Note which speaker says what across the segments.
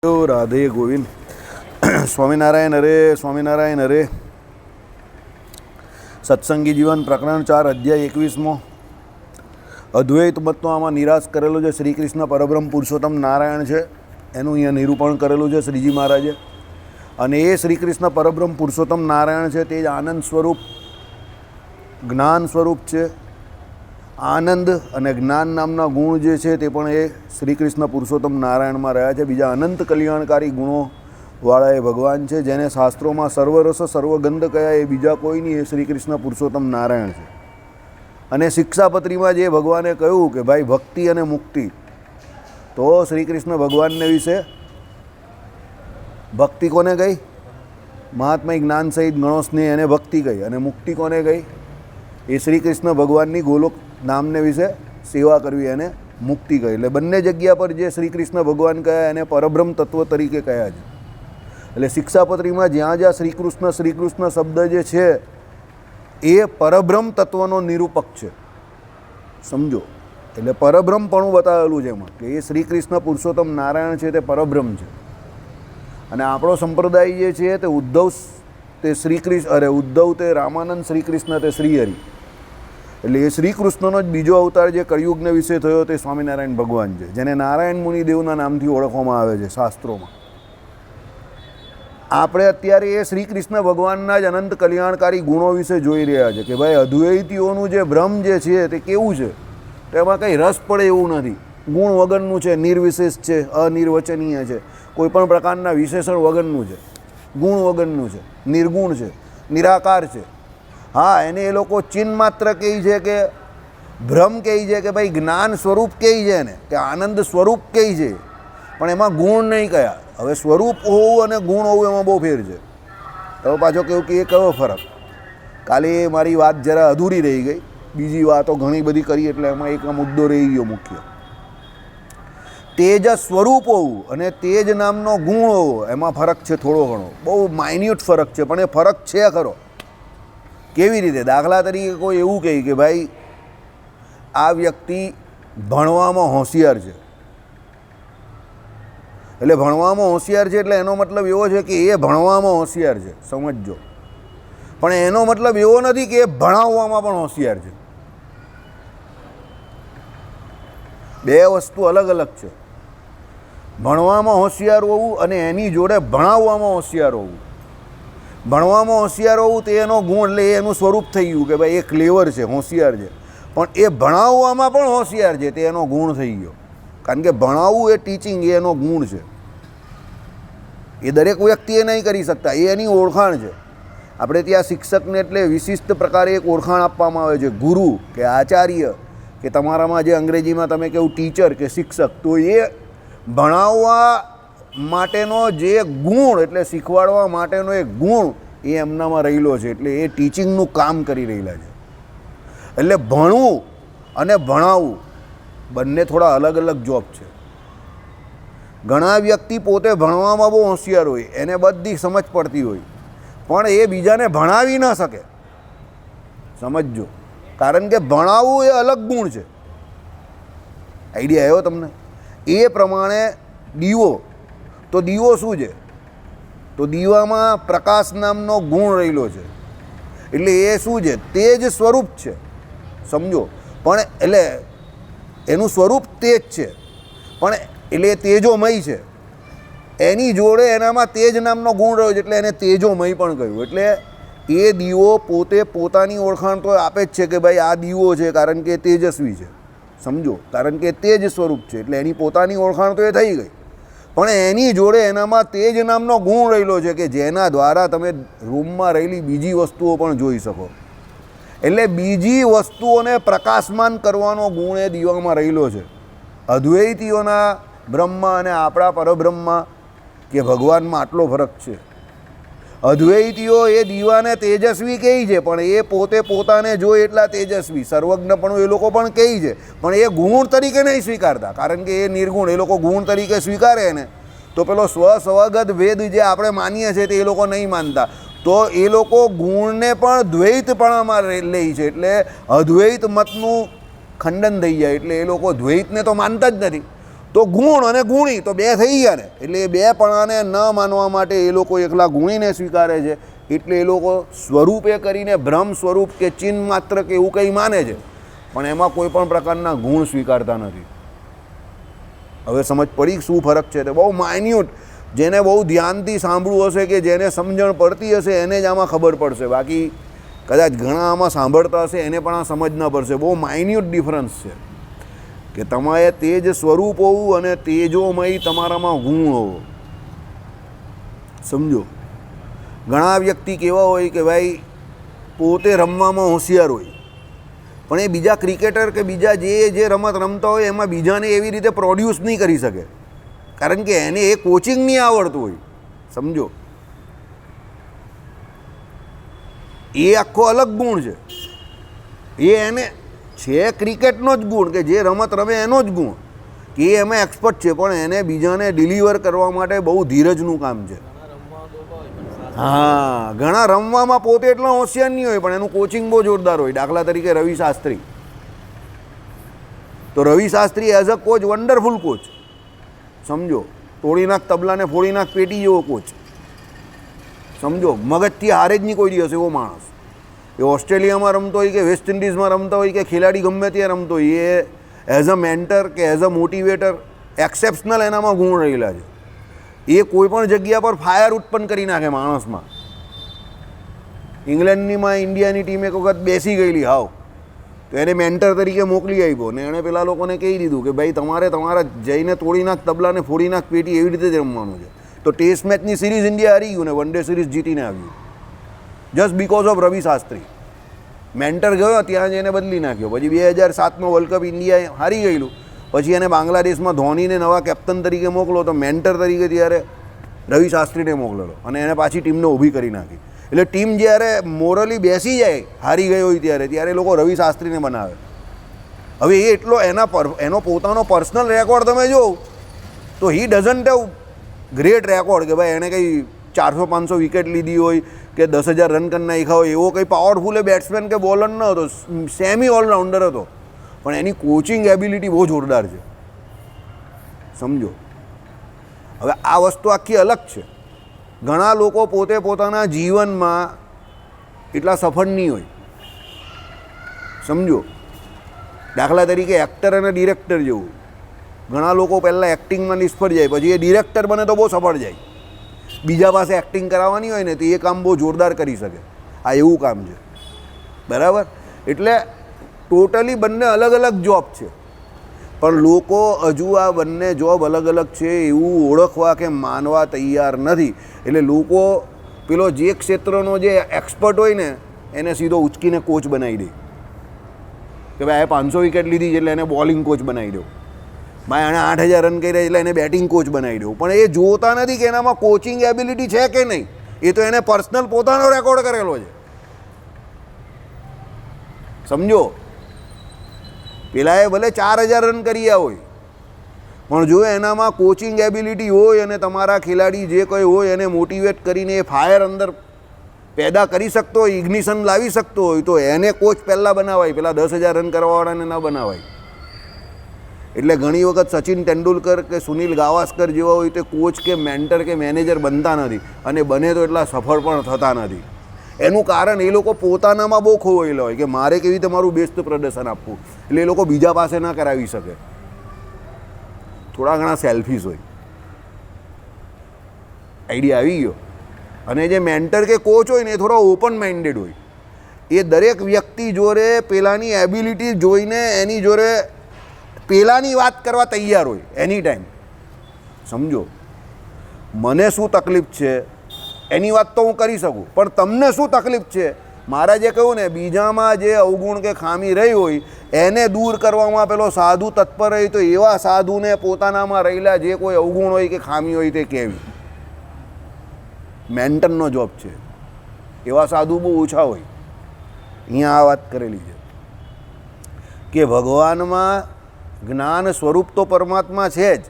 Speaker 1: राधे गोविंद स्वामीनारायण हरे सत्संगी जीवन प्रकरण 4 अध्याय 21 अद्वैत मतનો આમાં નિરાશ કરેલો છે શ્રી કૃષ્ણ પરબ્રહ્મ પુરુષોત્તમ નારાયણ છે એનું અહીંયા નિરૂપણ કરેલું છે શ્રીજી મહારાજે. અને એ શ્રી કૃષ્ણ પરબ્રહ્મ પુરુષોત્તમ નારાયણ છે તે જ આનંદ સ્વરૂપ જ્ઞાન સ્વરૂપ છે. આનંદ અને જ્ઞાન નામના ગુણ જે છે તે પણ એ શ્રી કૃષ્ણ પુરુષોત્તમ નારાયણમાં રહ્યા છે. બીજા અનંત કલ્યાણકારી ગુણોવાળા એ ભગવાન છે જેને શાસ્ત્રોમાં સર્વરસ સર્વગંધ કયા એ બીજા કોઈ નહીં, એ શ્રી કૃષ્ણ પુરુષોત્તમ નારાયણ છે. અને શિક્ષાપત્રીમાં જે ભગવાને કહ્યું કે ભાઈ ભક્તિ અને મુક્તિ, તો શ્રી કૃષ્ણ ભગવાનને વિશે ભક્તિ કોને કહી? મહાત્મા જ્ઞાન સહિત ગણો સ્નેહ એને ભક્તિ કહી. અને મુક્તિ કોને કહી? એ શ્રી કૃષ્ણ ભગવાનની ગોલોક નામને વિશે સેવા કરવી એને મુક્તિ કહી. એટલે બંને જગ્યા પર જે શ્રી કૃષ્ણ ભગવાન કયા એને પરબ્રહ્મ તત્વ તરીકે કયા છે. એટલે શિક્ષાપત્રીમાં જ્યાં જ્યાં શ્રી કૃષ્ણ શબ્દ જે છે એ પરબ્રહ્મ તત્વનો નિરૂપક છે, સમજો. એટલે પરબ્રહ્મપણું બતાવેલું છે એમાં કે એ શ્રી કૃષ્ણ પુરુષોત્તમ નારાયણ છે તે પરબ્રહ્મ છે. અને આપણો સંપ્રદાય જે છે તે ઉદ્ધવ તે રામાનંદ શ્રી કૃષ્ણ તે શ્રીહરિ. એટલે એ શ્રી કૃષ્ણનો જ બીજો અવતાર જે કળિયુગને વિશે થયો તે સ્વામિનારાયણ ભગવાન છે, જેને નારાયણ મુનિદેવના નામથી ઓળખવામાં આવે છે શાસ્ત્રોમાં. આપણે અત્યારે એ શ્રી કૃષ્ણ ભગવાનના જ અનંત કલ્યાણકારી ગુણો વિશે જોઈ રહ્યા છે કે ભાઈ અદ્વૈતીઓનું જે બ્રહ્મ જે છે તે કેવું છે, તો એમાં કંઈ રસ પડે એવું નથી. ગુણ વગરનું છે, નિર્વિશેષ છે, અનિર્વચનીય છે, કોઈ પણ પ્રકારના વિશેષણ વગરનું છે, ગુણ વગરનું છે, નિર્ગુણ છે, નિરાકાર છે. હા, એને એ લોકો ચિહ્ન માત્ર કહે છે કે ભ્રમ કહે છે કે ભાઈ જ્ઞાન સ્વરૂપ કહે છે એને, કે આનંદ સ્વરૂપ કહે છે, પણ એમાં ગુણ નહીં કયા. હવે સ્વરૂપ હોવું અને ગુણ હોવું એમાં બહુ ફેર છે. તો પાછો કેવું કે એ કયો ફરક? કાલે મારી વાત જરા અધૂરી રહી ગઈ, બીજી વાતો ઘણી બધી કરી એટલે એમાં એક મુદ્દો રહી ગયો મુખ્ય. તેજ સ્વરૂપ હોવું અને તેજ નામનો ગુણ હોવો એમાં ફરક છે થોડો ઘણો, બહુ માઇન્યુટ ફરક છે, પણ એ ફરક છે ખરો. કેવી રીતે? દાખલા તરીકે કોઈ એવું કહે કે ભાઈ આ વ્યક્તિ ભણવામાં હોશિયાર છે, એટલે ભણવામાં હોશિયાર છે એટલે એનો મતલબ એવો છે કે એ ભણવામાં હોશિયાર છે, સમજજો. પણ એનો મતલબ એવો નથી કે એ ભણાવવામાં પણ હોશિયાર છે. બે વસ્તુ અલગ અલગ છે. ભણવામાં હોશિયાર હોવું અને એની જોડે ભણાવવામાં હોશિયાર હોવું. ભણવામાં હોશિયાર હોવું તે એનો ગુણ, એટલે એનું સ્વરૂપ થઈ ગયું કે ભાઈ એ ક્લેવર છે, હોશિયાર છે. પણ એ ભણાવવામાં પણ હોશિયાર છે તે એનો ગુણ થઈ ગયો. કારણ કે ભણાવવું એ ટીચિંગ એ એનો ગુણ છે. એ દરેક વ્યક્તિ એ નહીં કરી શકતા, એ એની ઓળખાણ છે. આપણે ત્યાં શિક્ષકને એટલે વિશિષ્ટ પ્રકારે એક ઓળખાણ આપવામાં આવે છે, ગુરુ કે આચાર્ય, કે તમારામાં જે અંગ્રેજીમાં તમે કેવું ટીચર કે શિક્ષક. તો એ ભણાવવા માટેનો જે ગુણ, એટલે શીખવાડવા માટેનો એક ગુણ એ એમનામાં રહેલો છે, એટલે એ ટીચિંગનું કામ કરી રહેલા છે. એટલે ભણવું અને ભણાવવું બંને થોડા અલગ અલગ જોબ છે. ઘણા વ્યક્તિ પોતે ભણવામાં બહુ હોશિયાર હોય, એને બધી સમજ પડતી હોય, પણ એ બીજાને ભણાવી ન શકે, સમજજો. કારણ કે ભણાવવું એ અલગ ગુણ છે. આઈડિયા આવ્યો તમને? એ પ્રમાણે દીવો, તો દીવો શું છે? તો દીવામાં પ્રકાશ નામનો ગુણ રહેલો છે. એટલે એ શું છે? તેજ સ્વરૂપ છે, સમજો. પણ એટલે એનું સ્વરૂપ તેજ છે, પણ એટલે એ તેજોમય છે. એની જોડે એનામાં તેજ નામનો ગુણ રહ્યો છે, એટલે એને તેજોમય પણ કહ્યું. એટલે એ દીવો પોતે પોતાની ઓળખાણ તો આપે જ છે કે ભાઈ આ દીવો છે કારણ કે તેજસ્વી છે, સમજો. કારણ કે તેજ સ્વરૂપ છે, એટલે એની પોતાની ઓળખાણ તો એ થઈ ગઈ. પણ એની જોડે એનામાં તેજ નામનો ગુણ રહેલો છે કે જેના દ્વારા તમે રૂમમાં રહેલી બીજી વસ્તુઓ પણ જોઈ શકો. એટલે બીજી વસ્તુઓને પ્રકાશમાન કરવાનો ગુણ એ દીવામાં રહેલો છે. અદ્વૈતીઓના બ્રહ્મમાં અને આપણા પરબ્રહ્મમાં કે ભગવાનમાં આટલો ફરક છે. અદ્વૈતીઓ એ દીવાને તેજસ્વી કહે છે, પણ એ પોતે પોતાને જોઈ એટલા તેજસ્વી, સર્વજ્ઞપણું એ લોકો પણ કહે છે, પણ એ ગુણ તરીકે નહીં સ્વીકારતા. કારણ કે એ નિર્ગુણ, એ લોકો ગુણ તરીકે સ્વીકારે ને તો પેલો સ્વસ્વગત ભેદ જે આપણે માનીએ છીએ તે એ લોકો નહીં માનતા. તો એ લોકો ગુણને પણ દ્વૈતપણામાં લે છે, એટલે અદ્વૈત મતનું ખંડન થઈ જાય. એટલે એ લોકો દ્વૈતને તો માનતા જ નથી. તો ગુણ અને ગુણી તો બે થઈ ગયા ને. એટલે એ બેપણાને ન માનવા માટે એ લોકો એકલા ગુણીને સ્વીકારે છે. એટલે એ લોકો સ્વરૂપે કરીને ભ્રમ સ્વરૂપ કે ચિહ્ન માત્ર કે એવું કંઈ માને છે, પણ એમાં કોઈ પણ પ્રકારના ગુણ સ્વીકારતા નથી. હવે સમજ પડી શું ફરક છે? તે બહુ માઇન્યુટ, જેને બહુ ધ્યાનથી સાંભળવું હશે કે જેને સમજણ પડતી હશે એને જ આમાં ખબર પડશે. બાકી કદાચ ઘણા આમાં સાંભળતા હશે એને પણ આ સમજ ન પડશે. બહુ માઇન્યુટ ડિફરન્સ છે કે તમારે તેજ સ્વરૂપ હોવું અને તેજોમય તમારામાં ગુણ હોવો. સમજો, ઘણા વ્યક્તિ કેવા હોય કે ભાઈ પોતે રમવામાં હોશિયાર હોય, પણ એ બીજા ક્રિકેટર કે બીજા જે રમત રમતા હોય એમાં બીજાને એવી રીતે પ્રોડ્યુસ નહીં કરી શકે, કારણ કે એને એ કોચિંગ નહીં આવડતું હોય. સમજો, એ આખો અલગ ગુણ છે. એ એને છે ક્રિકેટનો જ ગુણ કે જે રમત રમે એનો જ ગુણ કે એ એમાં એક્સપર્ટ છે, પણ એને બીજાને ડિલિવર કરવા માટે બહુ ધીરજનું કામ છે. હા, ઘણા રમવામાં પોતે એટલો હોશિયાર નહીં હોય પણ એનું કોચિંગ બહુ જોરદાર હોય. દાખલા તરીકે રવિ શાસ્ત્રી. તો Ravi Shastri as a coach wonderful coach. સમજો, તોડી નાખ તબલાને ફોડી નાખ પેટી જેવો કોચ. સમજો, મગજથી હારે જ નહીં કોઈ દિવસ એવો માણસ. એ ઓસ્ટ્રેલિયામાં રમતો હોય કે વેસ્ટ ઇન્ડિઝમાં રમતા હોય કે ખેલાડી ગમે ત્યાં રમતો હોય, એ એઝ અ મેન્ટર કે એઝ અ મોટિવેટર એક્સેપ્શનલ એનામાં ગુણ રહેલા છે. એ કોઈ પણ જગ્યા પર ફાયર ઉત્પન્ન કરી નાખે માણસમાં. ઇંગ્લેન્ડનીમાં ઇન્ડિયાની ટીમ એક વખત બેસી ગયેલી હાવ, તો એને મેન્ટર તરીકે મોકલી આપ્યો ને એણે પેલા લોકોને કહી દીધું કે ભાઈ તમારે તમારા જઈને તોડી નાખ તબલાને ફોડી નાખ પેટી એવી રીતે જ રમવાનું છે. તો ટેસ્ટ મેચની સિરીઝ ઇન્ડિયા હારી ગયું ને વન ડે સિરીઝ જીતીને આવ્યું, just because of Ravi Shastri. Mentor ગયો ત્યાં જઈને બદલી નાખ્યો. પછી 2007માં વર્લ્ડ કપ ઇન્ડિયા હારી ગયેલું, પછી એને બાંગ્લાદેશમાં ધોનીને નવા કેપ્ટન તરીકે મોકલો, તો મેન્ટર તરીકે ત્યારે રવિ શાસ્ત્રીને મોકલેલો અને એને પાછી ટીમને ઊભી કરી નાખી. એટલે ટીમ જ્યારે મોરલી બેસી જાય હારી ગઈ હોય ત્યારે લોકો રવિ શાસ્ત્રીને બનાવે. હવે એ એટલો એનો પોતાનો પર્સનલ રેકોર્ડ તમે જો તો હી ડઝન્ટ હેવ ગ્રેટ રેકોર્ડ કે ભાઈ એણે કંઈ 400-500 વિકેટ લીધી હોય કે 10,000 રન કરી નાખ્યા હોય, એવો કંઈ પાવરફુલ એ બેટ્સમેન કે બોલર ન હતો, સેમી ઓલરાઉન્ડર હતો. પણ એની કોચિંગ એબિલિટી બહુ જોરદાર છે. સમજો, હવે આ વસ્તુ આખી અલગ છે. ઘણા લોકો પોતે પોતાના જીવનમાં એટલા સફળ નહીં હોય. સમજો, દાખલા તરીકે એક્ટર અને ડિરેક્ટર જેવું. ઘણા લોકો પહેલાં એક્ટિંગમાં નિષ્ફળ જાય, પછી એ ડિરેક્ટર બને તો બહુ સફળ જાય. બીજા પાસે એક્ટિંગ કરાવવાની હોય ને તો એ કામ બહુ જોરદાર કરી શકે. આ એવું કામ છે, બરાબર? એટલે ટોટલી બંને અલગ અલગ જોબ છે, પણ લોકો હજુ આ બંને જોબ અલગ અલગ છે એવું ઓળખવા કે માનવા તૈયાર નથી. એટલે લોકો પેલો જે ક્ષેત્રનો જે એક્સપર્ટ હોય ને એને સીધો ઉચકીને કોચ બનાવી દે કે ભાઈ આ 500 વિકેટ લીધી એટલે એને બોલિંગ કોચ બનાવી દો, ભાઈ આણે 8,000 રન કર્યા એટલે એને બેટિંગ કોચ બનાવી દઉં. પણ એ જોતા નથી કે એનામાં કોચિંગ એબિલિટી છે કે નહીં. એ તો એને પર્સનલ પોતાનો રેકોર્ડ કરેલો છે. સમજો, પેલાએ ભલે 4,000 રન કર્યા હોય, પણ જો એનામાં કોચિંગ એબિલિટી હોય અને તમારા ખેલાડી જે કંઈ હોય એને મોટિવેટ કરીને એ ફાયર અંદર પેદા કરી શકતો હોય, ઇગ્નિશન લાવી શકતો હોય, તો એને કોચ પહેલાં બનાવાય, પેલા 10,000 રન કરવાવાળાને ન બનાવાય. એટલે ઘણી વખત સચિન તેંડુલકર કે સુનિલ ગાવસ્કર જેવા હોય તે કોચ કે મેન્ટર કે મેનેજર બનતા નથી, અને બને તો એટલા સફળ પણ થતા નથી. એનું કારણ એ લોકો પોતાનામાં બહુ ખોવાયેલા હોય કે મારે કેવી રીતે મારું બેસ્ટ પ્રદર્શન આપવું, એટલે એ લોકો બીજા પાસે ના કરાવી શકે. થોડા ઘણા સેલ્ફિશ હોય. આઈડિયા આવી ગયો? અને જે મેન્ટર કે કોચ હોય ને એ થોડા ઓપન માઇન્ડેડ હોય. એ દરેક વ્યક્તિ જોડે પેલાની એબિલિટી જોઈને એની જોડે પેલાની વાત કરવા તૈયાર હોય એની ટાઈમ. સમજો, મને શું તકલીફ છે એની વાત તો હું કરી શકું, પણ તમને શું તકલીફ છે, મારા જે કહ્યું ને બીજામાં જે અવગુણ કે ખામી રહી હોય એને દૂર કરવામાં પેલો સાધુ તત્પર હોય, તો એવા સાધુને પોતાનામાં રહેલા જે કોઈ અવગુણ હોય કે ખામી હોય તે કહેવી. મેન્ટરનો જોબ છે. એવા સાધુ બહુ ઓછા હોય. અહીંયા આ વાત કરેલી છે કે ભગવાનમાં જ્ઞાન સ્વરૂપ તો પરમાત્મા છે જ.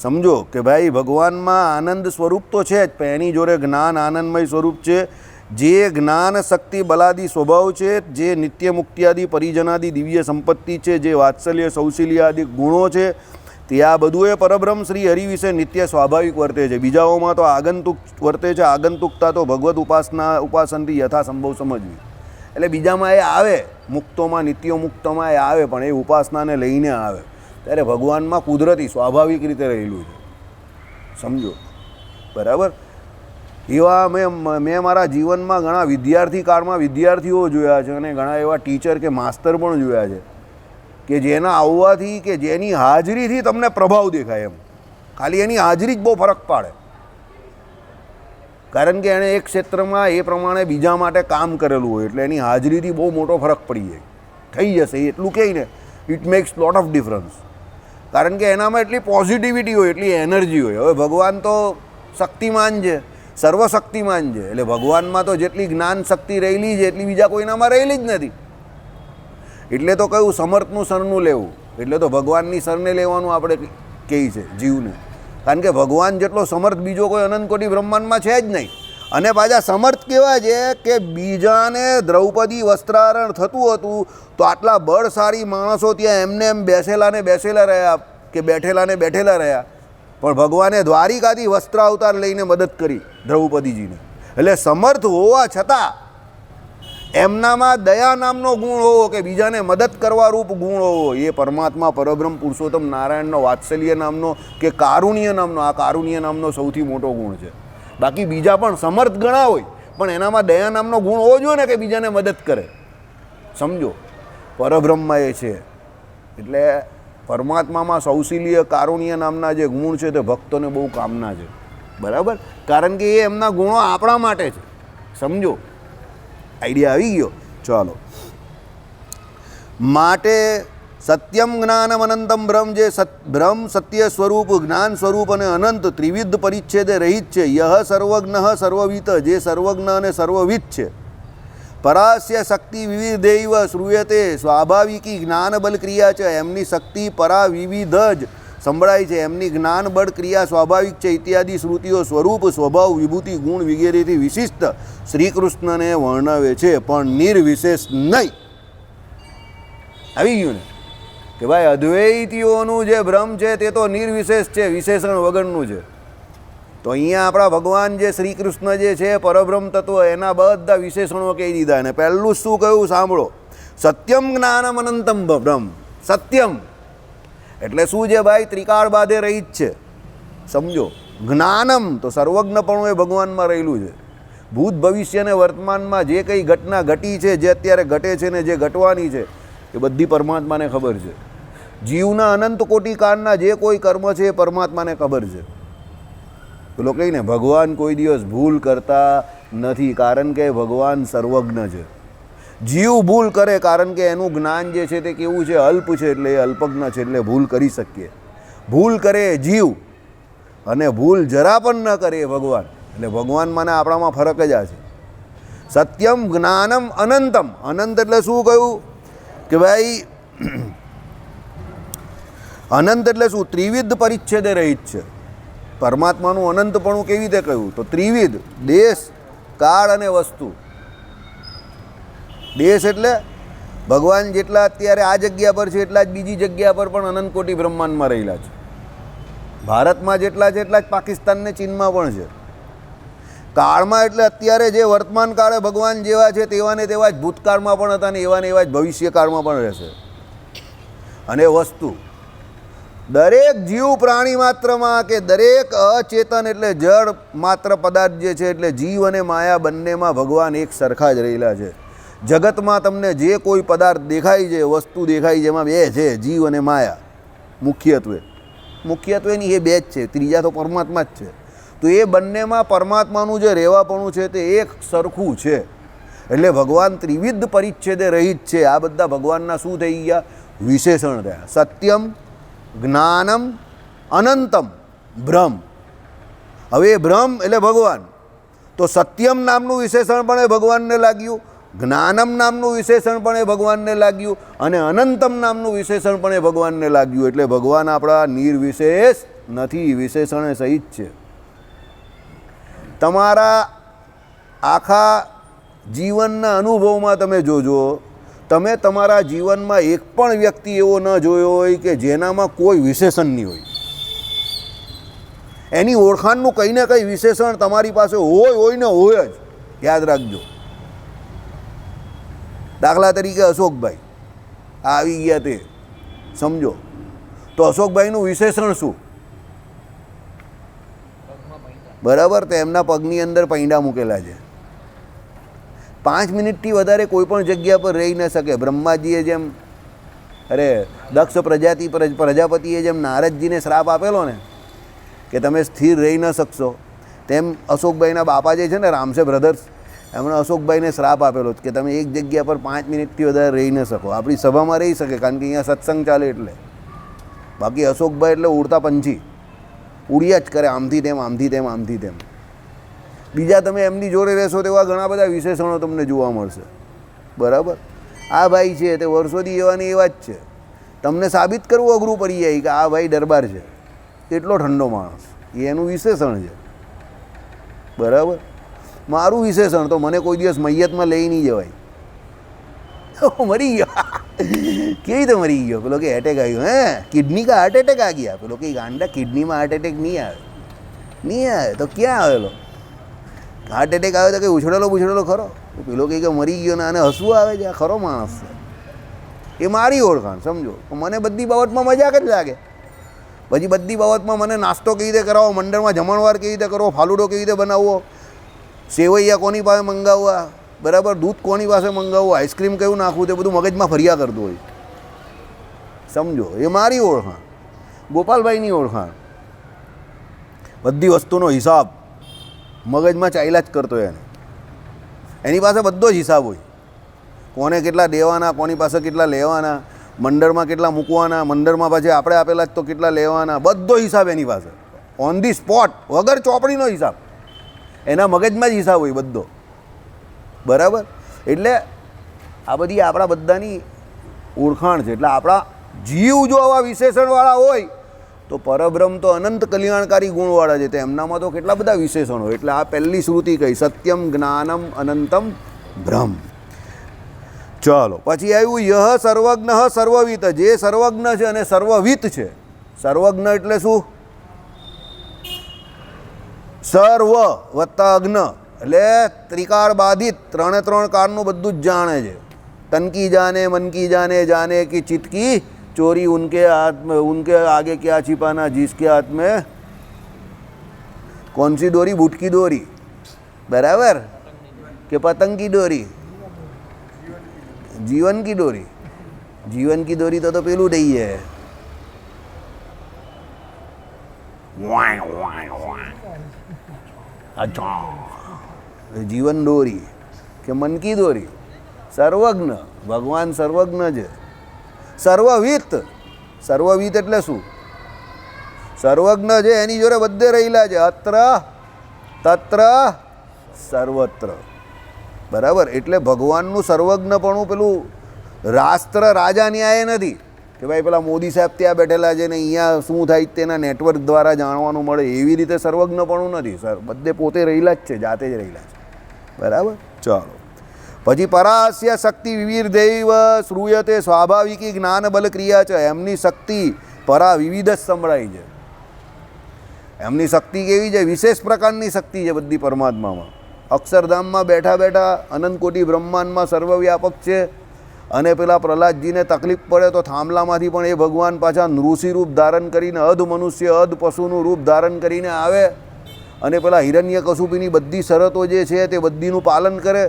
Speaker 1: સમજો કે ભાઈ ભગવાનમાં આનંદ સ્વરૂપ તો છે જ, પણ એની જોડે જ્ઞાન આનંદમય સ્વરૂપ છે. જે જ્ઞાન શક્તિ બલાદી સ્વભાવ છે, જે નિત્ય મુક્તિ આદિ પરિજનાદિ દિવ્ય સંપત્તિ છે, જે વાત્સલ્ય સૌશલ્ય આદિ ગુણો છે, તે આ બધું એ પરબ્રહ્મ શ્રી હરિ વિશે નિત્ય સ્વાભાવિક વર્તે છે. બીજાઓમાં તો આગંતુક વર્તે છે. આગંતુકતા તો ભગવત ઉપાસનથી યથાસંભવ સમજવી. એટલે બીજામાં એ આવે, મુક્તોમાં નિત્યો મુક્તોમાં એ આવે, પણ એ ઉપાસનાને લઈને આવે. ત્યારે ભગવાનમાં કુદરતી સ્વાભાવિક રીતે રહેલું છે. સમજો બરાબર. એવા મેં મારા જીવનમાં ઘણા વિદ્યાર્થી કાળમાં વિદ્યાર્થીઓ જોયા છે અને ઘણા એવા ટીચર કે માસ્તર પણ જોયા છે કે જેના આવવાથી કે જેની હાજરીથી તમને પ્રભાવ દેખાય. એમ ખાલી એની હાજરી જ બહુ ફરક પાડે, કારણ કે એણે એક ક્ષેત્રમાં એ પ્રમાણે બીજા માટે કામ કરેલું હોય, એટલે એની હાજરીથી બહુ મોટો ફરક પડી જાય. થઈ જશે એટલું કહે ને, it max lot of difference. કારણ કે એનામાં એટલી પોઝિટિવિટી હોય, એટલી એનર્જી હોય. હવે ભગવાન તો શક્તિમાન છે, સર્વશક્તિમાન છે. એટલે ભગવાનમાં તો જેટલી જ્ઞાન શક્તિ રહેલી છે એટલી બીજા કોઈનામાં રહેલી જ નથી. એટલે તો કહ્યું સમર્થનું શરણું લેવું. એટલે તો ભગવાનની શરણે લેવાનું આપણે કહીએ છે જીવને. કારણ કે ભગવાન જેટલો સમર્થ બીજો કોઈ અનંત કોટી બ્રહ્માંડમાં છે જ નહીં. અને પાછા સમર્થ કેવા છે કે બીજાને દ્રૌપદી વસ્ત્રારણ થતું હતું તો આટલા બળશાળી માણસો ત્યાં એમને એમ બેસેલા રહ્યા કે બેઠેલા રહ્યા, પણ ભગવાને દ્વારિકાથી વસ્ત્ર અવતાર લઈને મદદ કરી દ્રૌપદીજીને. એટલે સમર્થ હોવા છતાં એમનામાં દયા નામનો ગુણ હોવો કે બીજાને મદદ કરવા રૂપ ગુણ હોવો, એ પરમાત્મા પરબ્રહ્મ પુરુષોત્તમ નારાયણનો વાત્સલ્ય નામનો કે કારુણ્ય નામનો, આ કારુણ્ય નામનો સૌથી મોટો ગુણ છે. બાકી બીજા પણ સમર્થ ઘણા હોય, પણ એનામાં દયા નામનો ગુણ હોવો જોઈએ ને કે બીજાને મદદ કરે. સમજો પરબ્રહ્મમાં એ છે. એટલે પરમાત્મામાં સૌશીલ્ય કારુણ્ય નામના જે ગુણ છે તે ભક્તોને બહુ કામના છે. બરાબર. કારણ કે એ એમના ગુણો આપણા માટે છે. સમજો આઈડિયા આવી ગયો. ચાલો, માટે સત્યમ જ્ઞાનમ અનંતમ બ્રહ્મ, જે બ્રહ્મ સત્ય સ્વરૂપ, જ્ઞાન સ્વરૂપ અને અનંત ત્રિવિધ પરિચ્છેદે રહિત છે. યહ સર્વજ્ઞ સર્વવિત, જે સર્વજ્ઞ અને સર્વવિત છે. પરાસ્ય શક્તિ વિવિધૈવ શ્રૂયતે, સ્વાભાવિકી જ્ઞાન બલ ક્રિયા છે. એમની શક્તિ પરા વિવિધ જ સંભળાય છે. એમની જ્ઞાન બળ ક્રિયા સ્વાભાવિક છે. ઇત્યાદિ શ્રુતિઓ સ્વરૂપ, સ્વભાવ, વિભૂતિ, ગુણ વગેરેથી વિશિષ્ટ શ્રીકૃષ્ણને વર્ણવે છે, પણ નિર્વિશેષ નહીં. આવી ગયું ને કે ભાઈ અદ્વૈતીઓનું જે બ્રહ્મ છે તે તો નિર્વિશેષ છે, વિશેષણ વગરનું છે. તો અહીંયા આપણા ભગવાન જે શ્રી કૃષ્ણ જે છે પરબ્રહ્મ તત્વ, એના બધા વિશેષણો કહી દીધા. અને પહેલું શું કહ્યું સાંભળો, સત્યમ જ્ઞાનમ અનંતમ બ્રહ્મ. સત્યમ એટલે શું છે ભાઈ? ત્રિકાળ બાધે રહી જ છે. સમજો. જ્ઞાનમ તો સર્વજ્ઞપણું એ ભગવાનમાં રહેલું છે. ભૂત ભવિષ્ય અને વર્તમાનમાં જે કંઈ ઘટના ઘટી છે, જે અત્યારે ઘટે છે ને જે ઘટવાની છે, એ બધી પરમાત્માને ખબર છે. જીવના અનંત કોટી કાળના જે કોઈ કર્મ છે એ પરમાત્માને ખબર છે. પેલો કહીને ભગવાન કોઈ દિવસ ભૂલ કરતા નથી, કારણ કે ભગવાન સર્વજ્ઞ છે. જીવ ભૂલ કરે કારણ કે એનું જ્ઞાન જે છે તે કેવું છે? અલ્પ છે. એટલે એ અલ્પજ્ઞ છે, એટલે ભૂલ કરી શકીએ. ભૂલ કરે જીવ અને ભૂલ જરા પણ ન કરે ભગવાન. એટલે ભગવાનમાં ને આપણામાં ફરક જ આ છે. સત્યમ જ્ઞાનમ અનંતમ. અનંત એટલે શું કહ્યું કે ભાઈ અનંત એટલે શું? ત્રિવિધ પરિચ્છેદે રહિત છે. પરમાત્માનું અનંતપણું કેવી રીતે કહ્યું? તો ત્રિવિધ, દેશ, કાળ અને વસ્તુ. દેશ એટલે ભગવાન જેટલા અત્યારે આ જગ્યા પર છે એટલા જ બીજી જગ્યા પર પણ અનંત કોટી બ્રહ્માંડમાં રહેલા છે. ભારતમાં જેટલા છે એટલા જ પાકિસ્તાન ને ચીનમાં પણ છે. કાળમાં એટલે અત્યારે જે વર્તમાન કાળે ભગવાન જેવા છે તેવા ને તેવા જ ભૂતકાળમાં પણ હતા ને એવા જ ભવિષ્યકાળમાં પણ રહેશે. અને વસ્તુ દરેક જીવ પ્રાણી માત્રમાં કે દરેક અચેતન એટલે જળ માત્ર પદાર્થ જે છે, એટલે જીવ અને માયા બંનેમાં ભગવાન એક સરખા જ રહેલા છે. જગતમાં તમને જે કોઈ પદાર્થ દેખાય છે, વસ્તુ દેખાય છે, એમાં બે છે, જીવ અને માયા. મુખ્યત્વેની એ બે જ છે, ત્રીજા તો પરમાત્મા જ છે. તો એ બંનેમાં પરમાત્માનું જે રહેવાપણું છે તે એક સરખું છે. એટલે ભગવાન ત્રિવિધ પરિચ્છેદે રહિત છે. આ બધા ભગવાનના શું થઈ ગયા? વિશેષણ થયા. સત્યમ, જ્ઞાનમ, અનંતમ બ્રહ્મ. હવે બ્રહ્મ એટલે ભગવાન. તો સત્યમ નામનું વિશેષણ પણ એ ભગવાનને લાગ્યું, જ્ઞાનમ નામનું વિશેષણ પણ એ ભગવાનને લાગ્યું, અને અનંતમ નામનું વિશેષણ પણ એ ભગવાનને લાગ્યું. એટલે ભગવાન આપણા નિર્વિશેષ નથી, વિશેષણે સહિત છે. તમારા આખા જીવનના અનુભવમાં તમે જોજો, તમે તમારા જીવનમાં એક પણ વ્યક્તિ એવો ન જોયો હોય કે જેનામાં કોઈ વિશેષણ નહીં હોય. એની ઓળખાણનું કંઈ ને કંઈ વિશેષણ તમારી પાસે હોય ને હોય જ. યાદ રાખજો. દાખલા તરીકે અશોકભાઈ આવી ગયા તે સમજો, તો અશોકભાઈનું વિશેષણ શું? બરાબર, તો એમના પગની અંદર પૈંડા મૂકેલા છે. 5 મિનિટથી વધારે કોઈ પણ જગ્યા પર રહી ન શકે. બ્રહ્માજીએ જેમ દક્ષ પ્રજાપતિએ જેમ નારદજીને શ્રાપ આપેલો ને કે તમે સ્થિર રહી ન શકશો, તેમ અશોકભાઈના બાપા જે છે ને રામસે બ્રધર્સ, એમણે અશોકભાઈને શ્રાપ આપેલો કે તમે એક જગ્યા પર 5 મિનિટથી વધારે રહી ન શકો. આપણી સભામાં રહી શકે કારણ કે અહીંયા સત્સંગ ચાલે એટલે. બાકી અશોકભાઈ એટલે ઉડતા પંછી, ઉડ્યા જ કરે આમથી તેમ આમથી તેમ આમથી તેમ. બીજા તમે એમની જોડે રહેશો તેવા ઘણા બધા વિશેષણો તમને જોવા મળશે. બરાબર, આ ભાઈ છે તે વર્ષોથી એવાની એવા જ છે. તમને સાબિત કરવું અઘરું પડી જાય કે આ ભાઈ દરબાર છે, એટલો ઠંડો માણસ, એ એનું વિશેષણ છે. બરાબર, મારું વિશેષણ તો મને કોઈ દિવસ મૈયતમાં લઈ નહીં જવાય. મરી ગયો કેવી રીતે મરી ગયો? પેલો કે એટેક આવ્યો. કિડની કા હાર્ટ એટેક આ ગયા. પેલો કે ગાંડા કિડનીમાં હાર્ટ એટેક નહીં આવે તો ક્યાં આવેલો? હાર્ટ એટેક આવે તો કંઈ ઉછળેલો ખરો? પેલો કે મરી ગયો ને આને હસવું આવે છે, આ ખરો માણસ છે. એ મારી ઓળખાણ સમજો. મને બધી બાબતમાં મજાક જ લાગે. પછી બધી બાબતમાં મને નાસ્તો કેવી રીતે કરાવો, મંડળમાં જમણવાર કેવી રીતે કરવો, ફાલુડો કેવી રીતે બનાવવો, સેવૈયા કોની પાસે મંગાવવા, બરાબર, દૂધ કોની પાસે મંગાવવું, આઈસ્ક્રીમ કયું નાખવું, તે બધું મગજમાં ફર્યા કરતું હોય. સમજો, એ મારી ઓળખાણ. ગોપાલભાઈની ઓળખાણ બધી વસ્તુનો હિસાબ મગજમાં ચાલ્યા જ કરતો એને. એની પાસે બધો જ હિસાબ હોય. કોને કેટલા દેવાના, કોની પાસે કેટલા લેવાના, મંડળમાં કેટલા મૂકવાના, મંડળમાં પછી આપણે આપેલા જ તો કેટલા લેવાના, બધો હિસાબ એની પાસે. ઓન ધી સ્પોટ, વગર ચોપડીનો હિસાબ. એના મગજમાં જ હિસાબ હોય બધો. બરાબર, એટલે આ બધી આપણા બધાની ઓળખાણ છે. એટલે આપણા જીવ જો આવા વિશેષણવાળા હોય તો પરબ્રહ્મ તો અનંત કલ્યાણકારી ગુણવાળા છે. તો એમનામાં તો કેટલા બધા વિશેષણો. એટલે આ પહેલી શ્રુતિ કહી સત્યમ જ્ઞાનમ અનંતમ બ્રહ્મ. ચાલો, પછી આવ્યું યહ સર્વજ્ઞ સર્વવિત, જે સર્વજ્ઞ છે અને સર્વવિત છે. સર્વજ્ઞ એટલે શું? સર્વ વત્તા અગ્ન એટલે ત્રિકાર બાધિત, 3 કારનું બધું જ જાણે છે. તન કી જાને, મન કી જાને, જાને કી ચિત્ત કી ચોરી, ઉનકે આગે क्या छिपाना, जिसके हाथ में कौन सी डोरी, बूट की डोरी, बराबर, કે પતંગ કી ડોરી, જીવન કી ડોરી. જીવન કી દોરી તો પેલું દઈએ, જીવન દોરી કે મન કી દોરી. સર્વજ્ઞ, ભગવાન સર્વજ્ઞ છે. સર્વવિત, સર્વવિત એટલે શું? સર્વજ્ઞ છે, એની જોડે બધે રહેલા છે. અત્ર તત્ર સર્વત્ર. બરાબર, એટલે ભગવાનનું સર્વજ્ઞપણું પેલું રાષ્ટ્ર રાજા ન્યાય નથી કે ભાઈ પેલા મોદી સાહેબ ત્યાં બેઠેલા છે ને અહીંયા શું થાય તેના નેટવર્ક દ્વારા જાણવાનું મળે, એવી રીતે સર્વજ્ઞપણું નથી. સર બધે પોતે રહેલા જ છે, જાતે જ રહેલા છે. બરાબર, ચાલો. પછી પરાસ્ય શક્તિ વિવિધૈવ શ્રૂયતે સ્વાભાવિકી જ્ઞાન બલ ક્રિયા છે. એમની શક્તિ પરા વિવિધ જ સંભળાય છે. એમની શક્તિ કેવી છે? વિશેષ પ્રકારની શક્તિ છે બધી પરમાત્મામાં. અક્ષરધામમાં બેઠા બેઠા અનંત કોટી બ્રહ્માંડમાં સર્વવ્યાપક છે. અને પેલા પ્રહલાદજીને તકલીફ પડે તો થાંભલામાંથી પણ એ ભગવાન પાછા નૃષિ રૂપ ધારણ કરીને અધ મનુષ્ય અધ પશુનું રૂપ ધારણ કરીને આવે અને પેલા હિરણ્ય કશુપીની બધી શરતો જે છે તે બધીનું પાલન કરે.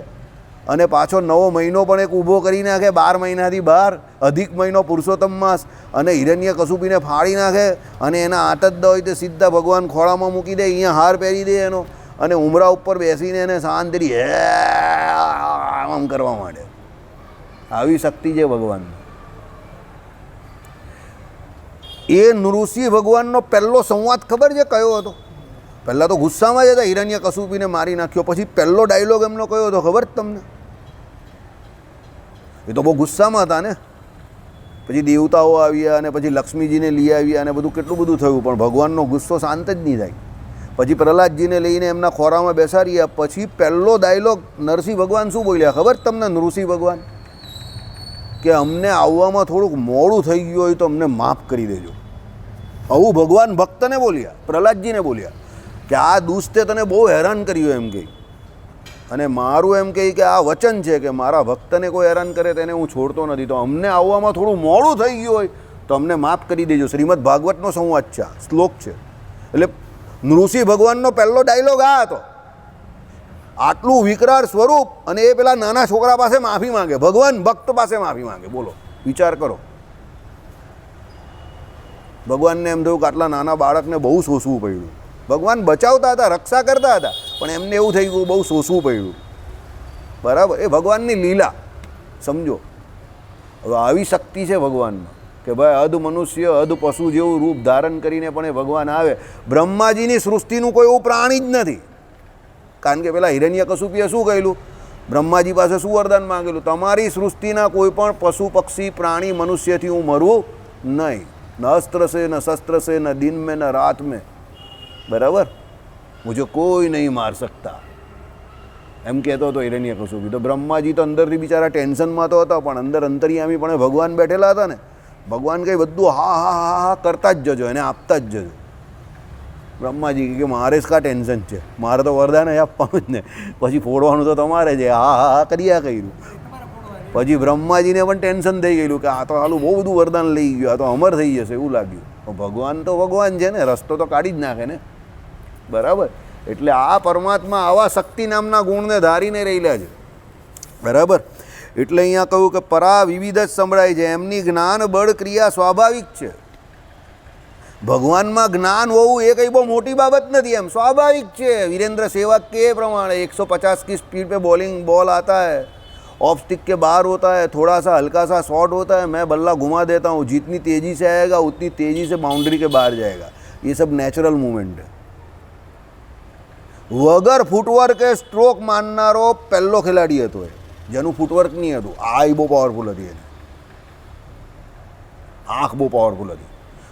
Speaker 1: અને પાછો નવો મહિનો પણ એક ઊભો કરી નાખે, 12 મહિનાથી બહાર, અધિક મહિનો પુરુષોત્તમ માસ, અને હિરણ્ય કશુપીને ફાડી નાખે અને એના આટદ હોય તે સીધા ભગવાન ખોળામાં મૂકી દે, અહીંયા હાર પહેરી દે એનો, અને ઉમરા ઉપર બેસીને એને શાંતિથી આમ કરવા માંડે. આવી શક્તિ છે ભગવાન. એ નૃષિ ભગવાનનો પહેલો સંવાદ ખબર છે કયો હતો? પહેલાં તો ગુસ્સામાં જ હતા, હિરણ્ય કશુપીને મારી નાખ્યો. પછી પહેલો ડાયલોગ એમનો કયો હતો ખબર તમને? એ તો બહુ ગુસ્સામાં હતા ને. પછી દેવતાઓ આવ્યા અને પછી લક્ષ્મીજીને લઈ આવ્યા અને બધું કેટલું બધું થયું, પણ ભગવાનનો ગુસ્સો શાંત જ નહીં થાય. પછી પ્રહલાદજીને લઈને એમના ખોરામાં બેસાડ્યા. પછી પહેલો ડાયલોગ નરસિંહ ભગવાન શું બોલ્યા ખબર તમને? નૃસિંહ ભગવાન કે અમને આવવામાં થોડુંક મોડું થઈ ગયું હોય તો અમને માફ કરી દેજો. આવું ભગવાન ભક્તને બોલ્યા, પ્રહલાદજીને બોલ્યા કે આ દુષ્ટે તને બહુ હેરાન કર્યું એમ કહી. અને મારું એમ કહી કે આ વચન છે કે મારા ભક્તને કોઈ હેરાન કરે તેને હું છોડતો નથી, તો અમને આવવામાં થોડું મોડું થઈ ગયું હોય તો અમને માફ કરી દેજો. શ્રીમદ ભાગવતનો સંવાદ છે, શ્લોક છે. એટલે નૃસિંહ ભગવાનનો પહેલો ડાયલોગ આ હતો. આટલું વિકરાળ સ્વરૂપ અને એ પેલા નાના છોકરા પાસે માફી માંગે, ભગવાન ભક્ત પાસે માફી માંગે. બોલો, વિચાર કરો. ભગવાનને એમ થયું કે આટલા નાના બાળકને બહુ શોષવું પડ્યું. ભગવાન બચાવતા હતા, રક્ષા કરતા હતા, પણ એમને એવું થઈ ગયું બહુ શોષવું પડ્યું. બરાબર, એ ભગવાનની લીલા સમજો. હવે આવી શક્તિ છે ભગવાનમાં કે ભાઈ અધ મનુષ્ય અધ પશુ જેવું રૂપ ધારણ કરીને પણ એ ભગવાન આવે. બ્રહ્માજીની સૃષ્ટિનું કોઈ એવું પ્રાણી જ નથી. કારણ કે પેલા હિરણ્યકશુપુએ શું કહેલું? બ્રહ્માજી પાસે શું વરદાન માંગેલું? તમારી સૃષ્ટિના કોઈ પણ પશુ પક્ષી પ્રાણી મનુષ્યથી હું મરવું નહીં. ન અસ્ત્ર સે ન શસ્ત્ર સે ન દિન મેં ન રાત મેં. બરાબર, મુझे કોઈ નહીં માર सकता એમ કહેતો હતો હિરણ્યકશુપુ. તો બ્રહ્માજી તો અંદરથી બિચારા ટેન્શનમાં તો હતા, પણ અંદર અંતર્યામી પણ ભગવાન બેઠેલા હતા ને. ભગવાન કંઈ બધું હા હા હા હા કરતા જ જજો, એને આપતા જ જજો. બ્રહ્માજી કે મારે જ કા ટેન્શન છે, મારે તો વરદાન આપવાનું જ ને, પછી ફોડવાનું તો તમારે છે. હા હા હા કર્યા કર્યું. પછી બ્રહ્માજીને પણ ટેન્શન થઈ ગયેલું કે આ તો હાલું બહુ બધું વરદાન લઈ ગયું, આ તો અમર થઈ જશે એવું લાગ્યું. ભગવાન તો ભગવાન છે ને, રસ્તો તો કાઢી જ નાખે ને. બરાબર, એટલે આ પરમાત્મા આવા શક્તિ નામના ગુણને ધારીને રહેલા છે. બરાબર, એટલે અહીંયા કહ્યું કે પરા વિવિધ જ સંભળાય છે. એમની જ્ઞાન બળ ક્રિયા સ્વાભાવિક છે. ભગવાનમાં જ્ઞાન હોવું એ કંઈ બહુ મોટી બાબત નથી, એમ સ્વાભાવિક છે. વીરેન્દ્ર સેવક કે प्रमाण 150 की स्पीड पे बॉलिंग बॉल आता है, ऑफ स्टिक के बाहर होता है, थोड़ा सा हल्का सा शॉट होता है, मैं बल्ला घुमा देता हूँ, जितनी तेज़ी से आएगा उतनी तेज़ी से बाउंड्री के बाहर जाएगा. ये सब नेचुरल मूवमेंट है. વગર ફૂટવર્ક એ સ્ટ્રોક મારનારો પહેલો ખેલાડી હતો એ, જેનું ફૂટવર્ક નહીં હતું. આ બહુ પાવરફુલ હતી, એની આંખ બહુ પાવરફુલ હતી.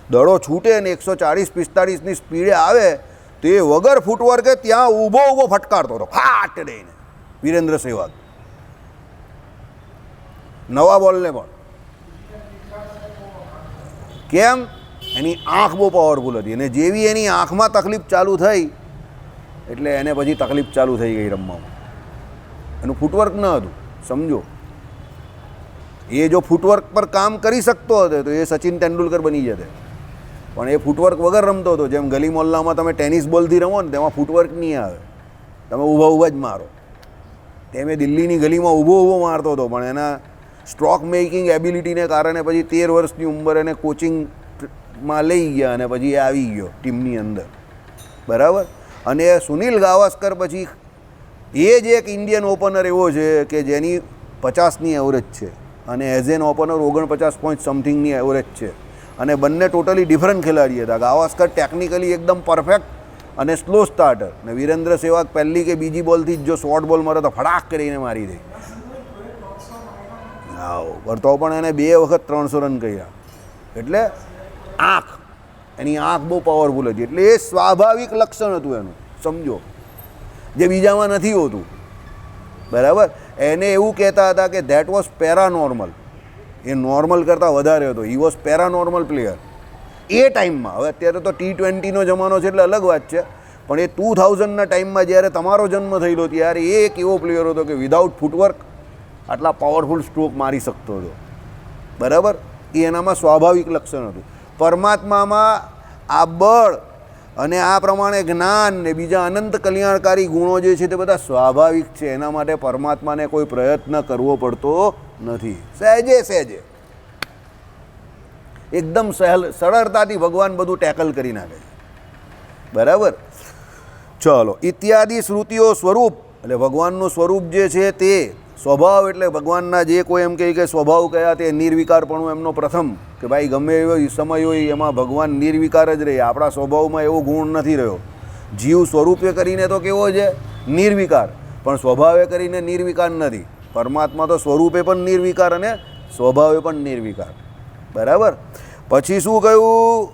Speaker 1: દડો છૂટે ને 140-45ની સ્પીડે આવે તો એ વગર ફૂટવર્કે ત્યાં ઊભો ઊભો ફટકારતો હતો ફાટ દઈને. વીરેન્દ્ર સહેવાગ નવા બોલને પણ કેમ? એની આંખ બહુ પાવરફુલ હતી, અને જેવી એની આંખમાં તકલીફ ચાલુ થઈ એટલે એને પછી તકલીફ ચાલુ થઈ ગઈ રમવામાં. એનું ફૂટવર્ક ન હતું, સમજો. એ જો ફૂટવર્ક પર કામ કરી શકતો હતો તો એ સચિન તેંડુલકર બની જતે, પણ એ ફૂટવર્ક વગર રમતો હતો. જેમ ગલી મોહલ્લામાં તમે ટેનિસ બોલથી રમો ને તેમાં ફૂટવર્ક નહીં આવે, તમે ઊભા ઊભા જ મારો. તેમ એ દિલ્હીની ગલીમાં ઊભો ઊભો મારતો હતો, પણ એના સ્ટ્રોક મેકિંગ એબિલિટીને કારણે પછી 13 વર્ષની ઉંમર એને કોચિંગમાં લઈ ગયા અને પછી એ આવી ગયો ટીમની અંદર. બરાબર, અને સુનિલ ગાવસ્કર પછી એ જ એક ઇન્ડિયન ઓપનર એવો છે કે જેની 50ની એવરેજ છે અને એઝ એન ઓપનર 49 પોઈન્ટ સમથિંગની એવરેજ છે. અને બંને ટોટલી ડિફરન્ટ ખેલાડી હતા. ગાવસ્કર ટેકનિકલી એકદમ પરફેક્ટ અને સ્લો સ્ટાર્ટર, ને વીરેન્દ્ર સહેવાગ પહેલી કે બીજી બોલથી જ જો શોર્ટ બોલ મારે તો ફટાક કરીને મારી દે. હા, તો પણ એને 2 વખત 300 રન કર્યા. એટલે આંખ, એની આંખ બહુ પાવરફુલ હતી. એટલે એ સ્વાભાવિક લક્ષણ હતું એનું, સમજો, જે બીજામાં નથી હોતું. બરાબર, એને એવું કહેતા હતા કે that was paranormal. A normal કરતાં વધારે હતો. હી વોઝ પેરાનોર્મલ પ્લેયર એ ટાઈમમાં. હવે અત્યારે તો T20નો જમાનો છે એટલે અલગ વાત છે, પણ એ 2000ના ટાઈમમાં જ્યારે તમારો જન્મ થયેલો ત્યારે એ એક એવો પ્લેયર હતો કે વિધાઉટ ફૂટવર્ક આટલા પાવરફુલ સ્ટ્રોક મારી શકતો હતો. બરાબર, એ એનામાં સ્વાભાવિક લક્ષણ હતું. પરમાત્મામાં આ બળ અને આ પ્રમાણે જ્ઞાન ને બીજા અનંત કલ્યાણકારી ગુણો જે છે તે બધા સ્વાભાવિક છે. એના માટે પરમાત્માને કોઈ પ્રયત્ન કરવો પડતો નથી. સહેજે સહેજે એકદમ સરળતાથી ભગવાન બધું ટેકલ કરી નાખે છે. બરાબર, ચલો. ઇત્યાદિ શ્રુતિઓ સ્વરૂપ, એટલે ભગવાનનું સ્વરૂપ જે છે તે સ્વભાવ, એટલે ભગવાનના જે કોઈ એમ કહે કે સ્વભાવ કયા તે નિર્વિકારપણું એમનો પ્રથમ, કે ભાઈ ગમે એવો સમય હોય એમાં ભગવાન નિર્વિકાર જ રહે. આપણા સ્વભાવમાં એવો ગુણ નથી રહ્યો. જીવ સ્વરૂપે કરીને તો કેવો છે? નિર્વિકાર, પણ સ્વભાવે કરીને નિર્વિકાર નથી. પરમાત્મા તો સ્વરૂપે પણ નિર્વિકાર અને સ્વભાવે પણ નિર્વિકાર. બરાબર, પછી શું કહ્યું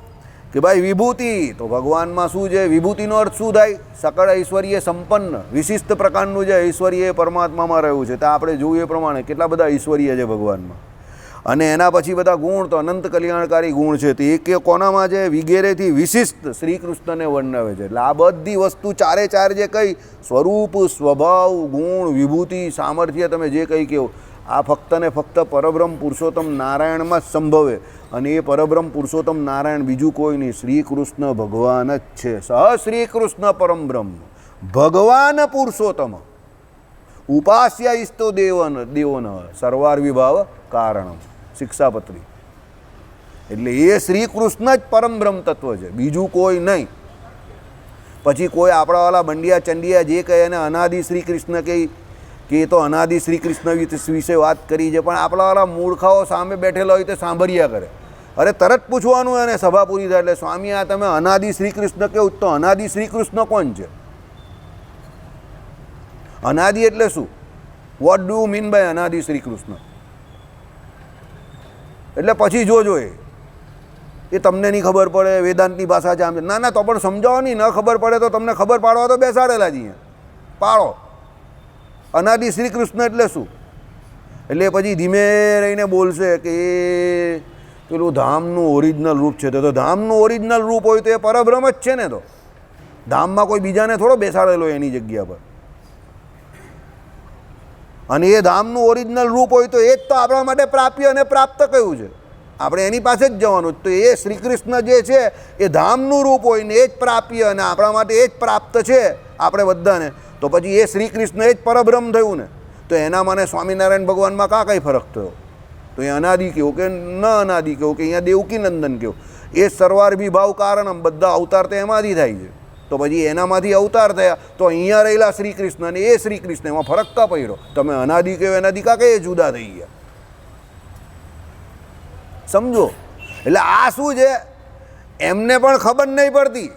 Speaker 1: કે ભાઈ વિભૂતિ, તો ભગવાનમાં શું છે? વિભૂતિનો અર્થ શું થાય? સકળ ઐશ્વર્ય સંપન્ન, વિશિષ્ટ પ્રકારનું જે ઐશ્વર્ય એ પરમાત્મામાં રહ્યું છે. તો આપણે જોયું એ પ્રમાણે કેટલા બધા ઐશ્વર્ય છે ભગવાનમાં. અને એના પછી બધા ગુણ તો અનંત કલ્યાણકારી ગુણ છે તે એક કોનામાં છે વિગેરેથી વિશિષ્ટ શ્રી કૃષ્ણને વર્ણવે છે. એટલે આ બધી વસ્તુ ચારે ચાર જે કંઈ સ્વરૂપ, સ્વભાવ, ગુણ, વિભૂતિ, સામર્થ્ય, તમે જે કંઈ કહો, આ ફક્ત ને ફક્ત પરબ્રહ્મ પુરુષોત્તમ નારાયણમાં જ સંભવે. અને એ પરબ્રહ્મ પુરુષોત્તમ નારાયણ બીજું કોઈ નહીં, શ્રી કૃષ્ણ ભગવાન જ છે. સહ શ્રી કૃષ્ણ પરમ બ્રહ્મ ભગવાન પુરુષોત્તમ ઉપાસ્ય ઇસ્તો દેવોન સર્વાર વિભાવ કારણ શિક્ષાપત્રી. એટલે એ શ્રી કૃષ્ણ જ પરમ બ્રહ્મ તત્વ છે, બીજું કોઈ નહીં. પછી કોઈ આપણાવાળા બંડિયા ચંડિયા જે કહે એને અનાદિ શ્રી કૃષ્ણ કે એ તો અનાદિ શ્રી કૃષ્ણ વિશે વાત કરી છે, પણ આપણાવાળા મૂર્ખાઓ સામે બેઠેલા હોય તે સાંભળ્યા કરે. અરે તરત પૂછવાનું એને સભા પૂરી થાય એટલે સ્વામી આ તમે અનાદિ શ્રી કૃષ્ણ કેવું, તો અનાદિ શ્રી કૃષ્ણ કોણ છે? અનાદિ એટલે શું? What do you mean by અનાદિ શ્રી કૃષ્ણ? એટલે પછી જોજો એ તમને નહીં ખબર પડે, વેદાંતની ભાષા છે આમ છે. ના ના, તો પણ સમજાવો નહીં, ન ખબર પડે તો તમને ખબર પાડવા તો બેસાડેલા છીએ, પાડો. અનાદિ શ્રી કૃષ્ણ એટલે શું? એટલે પછી ધીમે રહીને બોલશે કે એ પેલું ધામનું ઓરિજિનલ રૂપ છે. તો ધામનું ઓરિજિનલ રૂપ હોય તો એ પરબ્રહ્મ જ છે ને. તો ધામમાં કોઈ બીજાને થોડો બેસાડેલો એની જગ્યા પર. અને એ ધામનું ઓરિજિનલ રૂપ હોય તો એ જ તો આપણા માટે પ્રાપ્ય અને પ્રાપ્ત કયું છે. આપણે એની પાસે જ જવાનું. તો એ શ્રી કૃષ્ણ જે છે એ ધામનું રૂપ હોય ને એ જ પ્રાપ્ય અને આપણા માટે એ જ પ્રાપ્ત છે આપણે બધાને. તો પછી એ શ્રી કૃષ્ણ એ જ પરબ્રહ્મ થયું ને. તો એના મને સ્વામિનારાયણ ભગવાનમાં કાં કંઈ ફરક થયો? તો એ અનાદિ કહ્યું કે ન અનાદિ કહ્યું કે અહીંયા દેવકી નંદન કહ્યું, એ સર્વાર્ભી ભાવ કારણમ, બધા અવતાર તો એમાંથી થાય છે. તો પછી એનામાંથી અવતાર થયા તો અહીંયા રહેલા શ્રી કૃષ્ણ અને એ શ્રી કૃષ્ણ એમાં ફરક કા પડ્યો? તમે અનાદિ કહ્યો એનાથી કા કઈ જુદા થઈ ગયા? સમજો. એટલે આ શું છે, એમને પણ ખબર નહીં પડતી,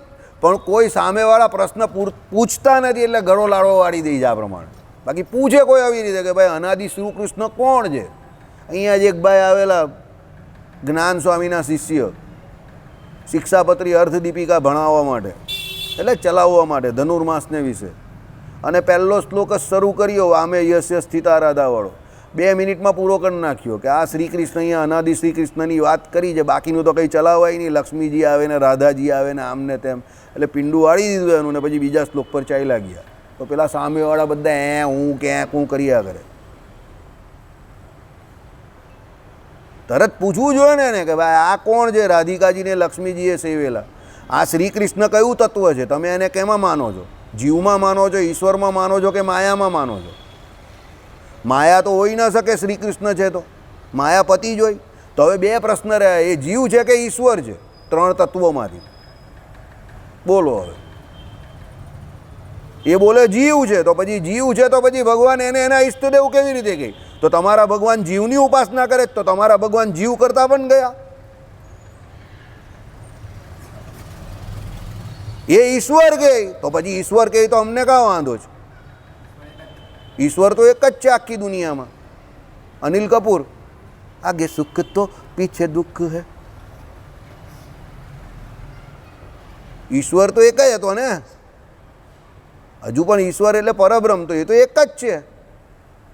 Speaker 1: પણ કોઈ સામેવાળા પ્રશ્ન પૂછતા નથી એટલે ઘણો લાડવો વાળી દઈ છે આ પ્રમાણે. બાકી પૂછે કોઈ આવી રીતે કે ભાઈ અનાદિ શ્રી કૃષ્ણ કોણ છે? અહીંયા જ એક ભાઈ આવેલા જ્ઞાન સ્વામીના શિષ્ય, શિક્ષાપત્રી અર્થદીપિકા ભણાવવા માટે, એટલે ચલાવવા માટે ધનુર્માસને વિશે. અને પહેલો શ્લોક જ શરૂ કર્યો, આમે યસ્ય સ્થિતા રાધાવાળો. 2 મિનિટમાં પૂરો કરી નાખ્યો કે આ શ્રી કૃષ્ણ અહીંયા અનાદિ શ્રી કૃષ્ણની વાત કરી છે, બાકીનું તો કંઈ ચલાવાય નહીં. લક્ષ્મીજી આવે ને રાધાજી આવે ને આમને તેમ, એટલે પીંડું વાળી દીધું એનું. ને પછી બીજા શ્લોક પર ચાલ્યા ગયા. તો પેલા સામેવાળા બધા હું ક્યાંક હું કર્યા કરે. તરત પૂછવું જોઈએ ને કે ભાઈ આ કોણ છે? રાધિકાજીને લક્ષ્મીજીએ સેવેલા. આ શ્રી કૃષ્ણ કયું તત્વ છે? તમે એને કેમાં માનો છો? જીવમાં માનો છો, ઈશ્વરમાં માનો છો કે માયામાં માનો છો? માયા તો હોઈ ન શકે, શ્રી કૃષ્ણ છે તો માયાપતિ જ હોય. તો હવે 2 પ્રશ્ન રહ્યા, એ જીવ છે કે ઈશ્વર છે? 3 તત્વોમાંથી બોલો. હવે એ બોલે જીવ છે, તો પછી જીવ છે તો પછી ભગવાન એને એના ઈષ્ટદેવ કેવી રીતે કહે? તો તમારા ભગવાન જીવની ઉપાસના કરે તો તમારા ભગવાન જીવ કરતા પણ ગયા. એ ઈશ્વર કહે તો પછી ઈશ્વર કહે તો અમને કાં વાંધો છે? ઈશ્વર તો એક જ છે આખી દુનિયામાં. અનિલ કપૂર, આગે સુખ તો પીછે દુઃખ હે. ઈશ્વર તો એક જ હતો ને. હજુ પણ ઈશ્વર એટલે પરબ્રહ્મ, તો એ તો એક જ છે.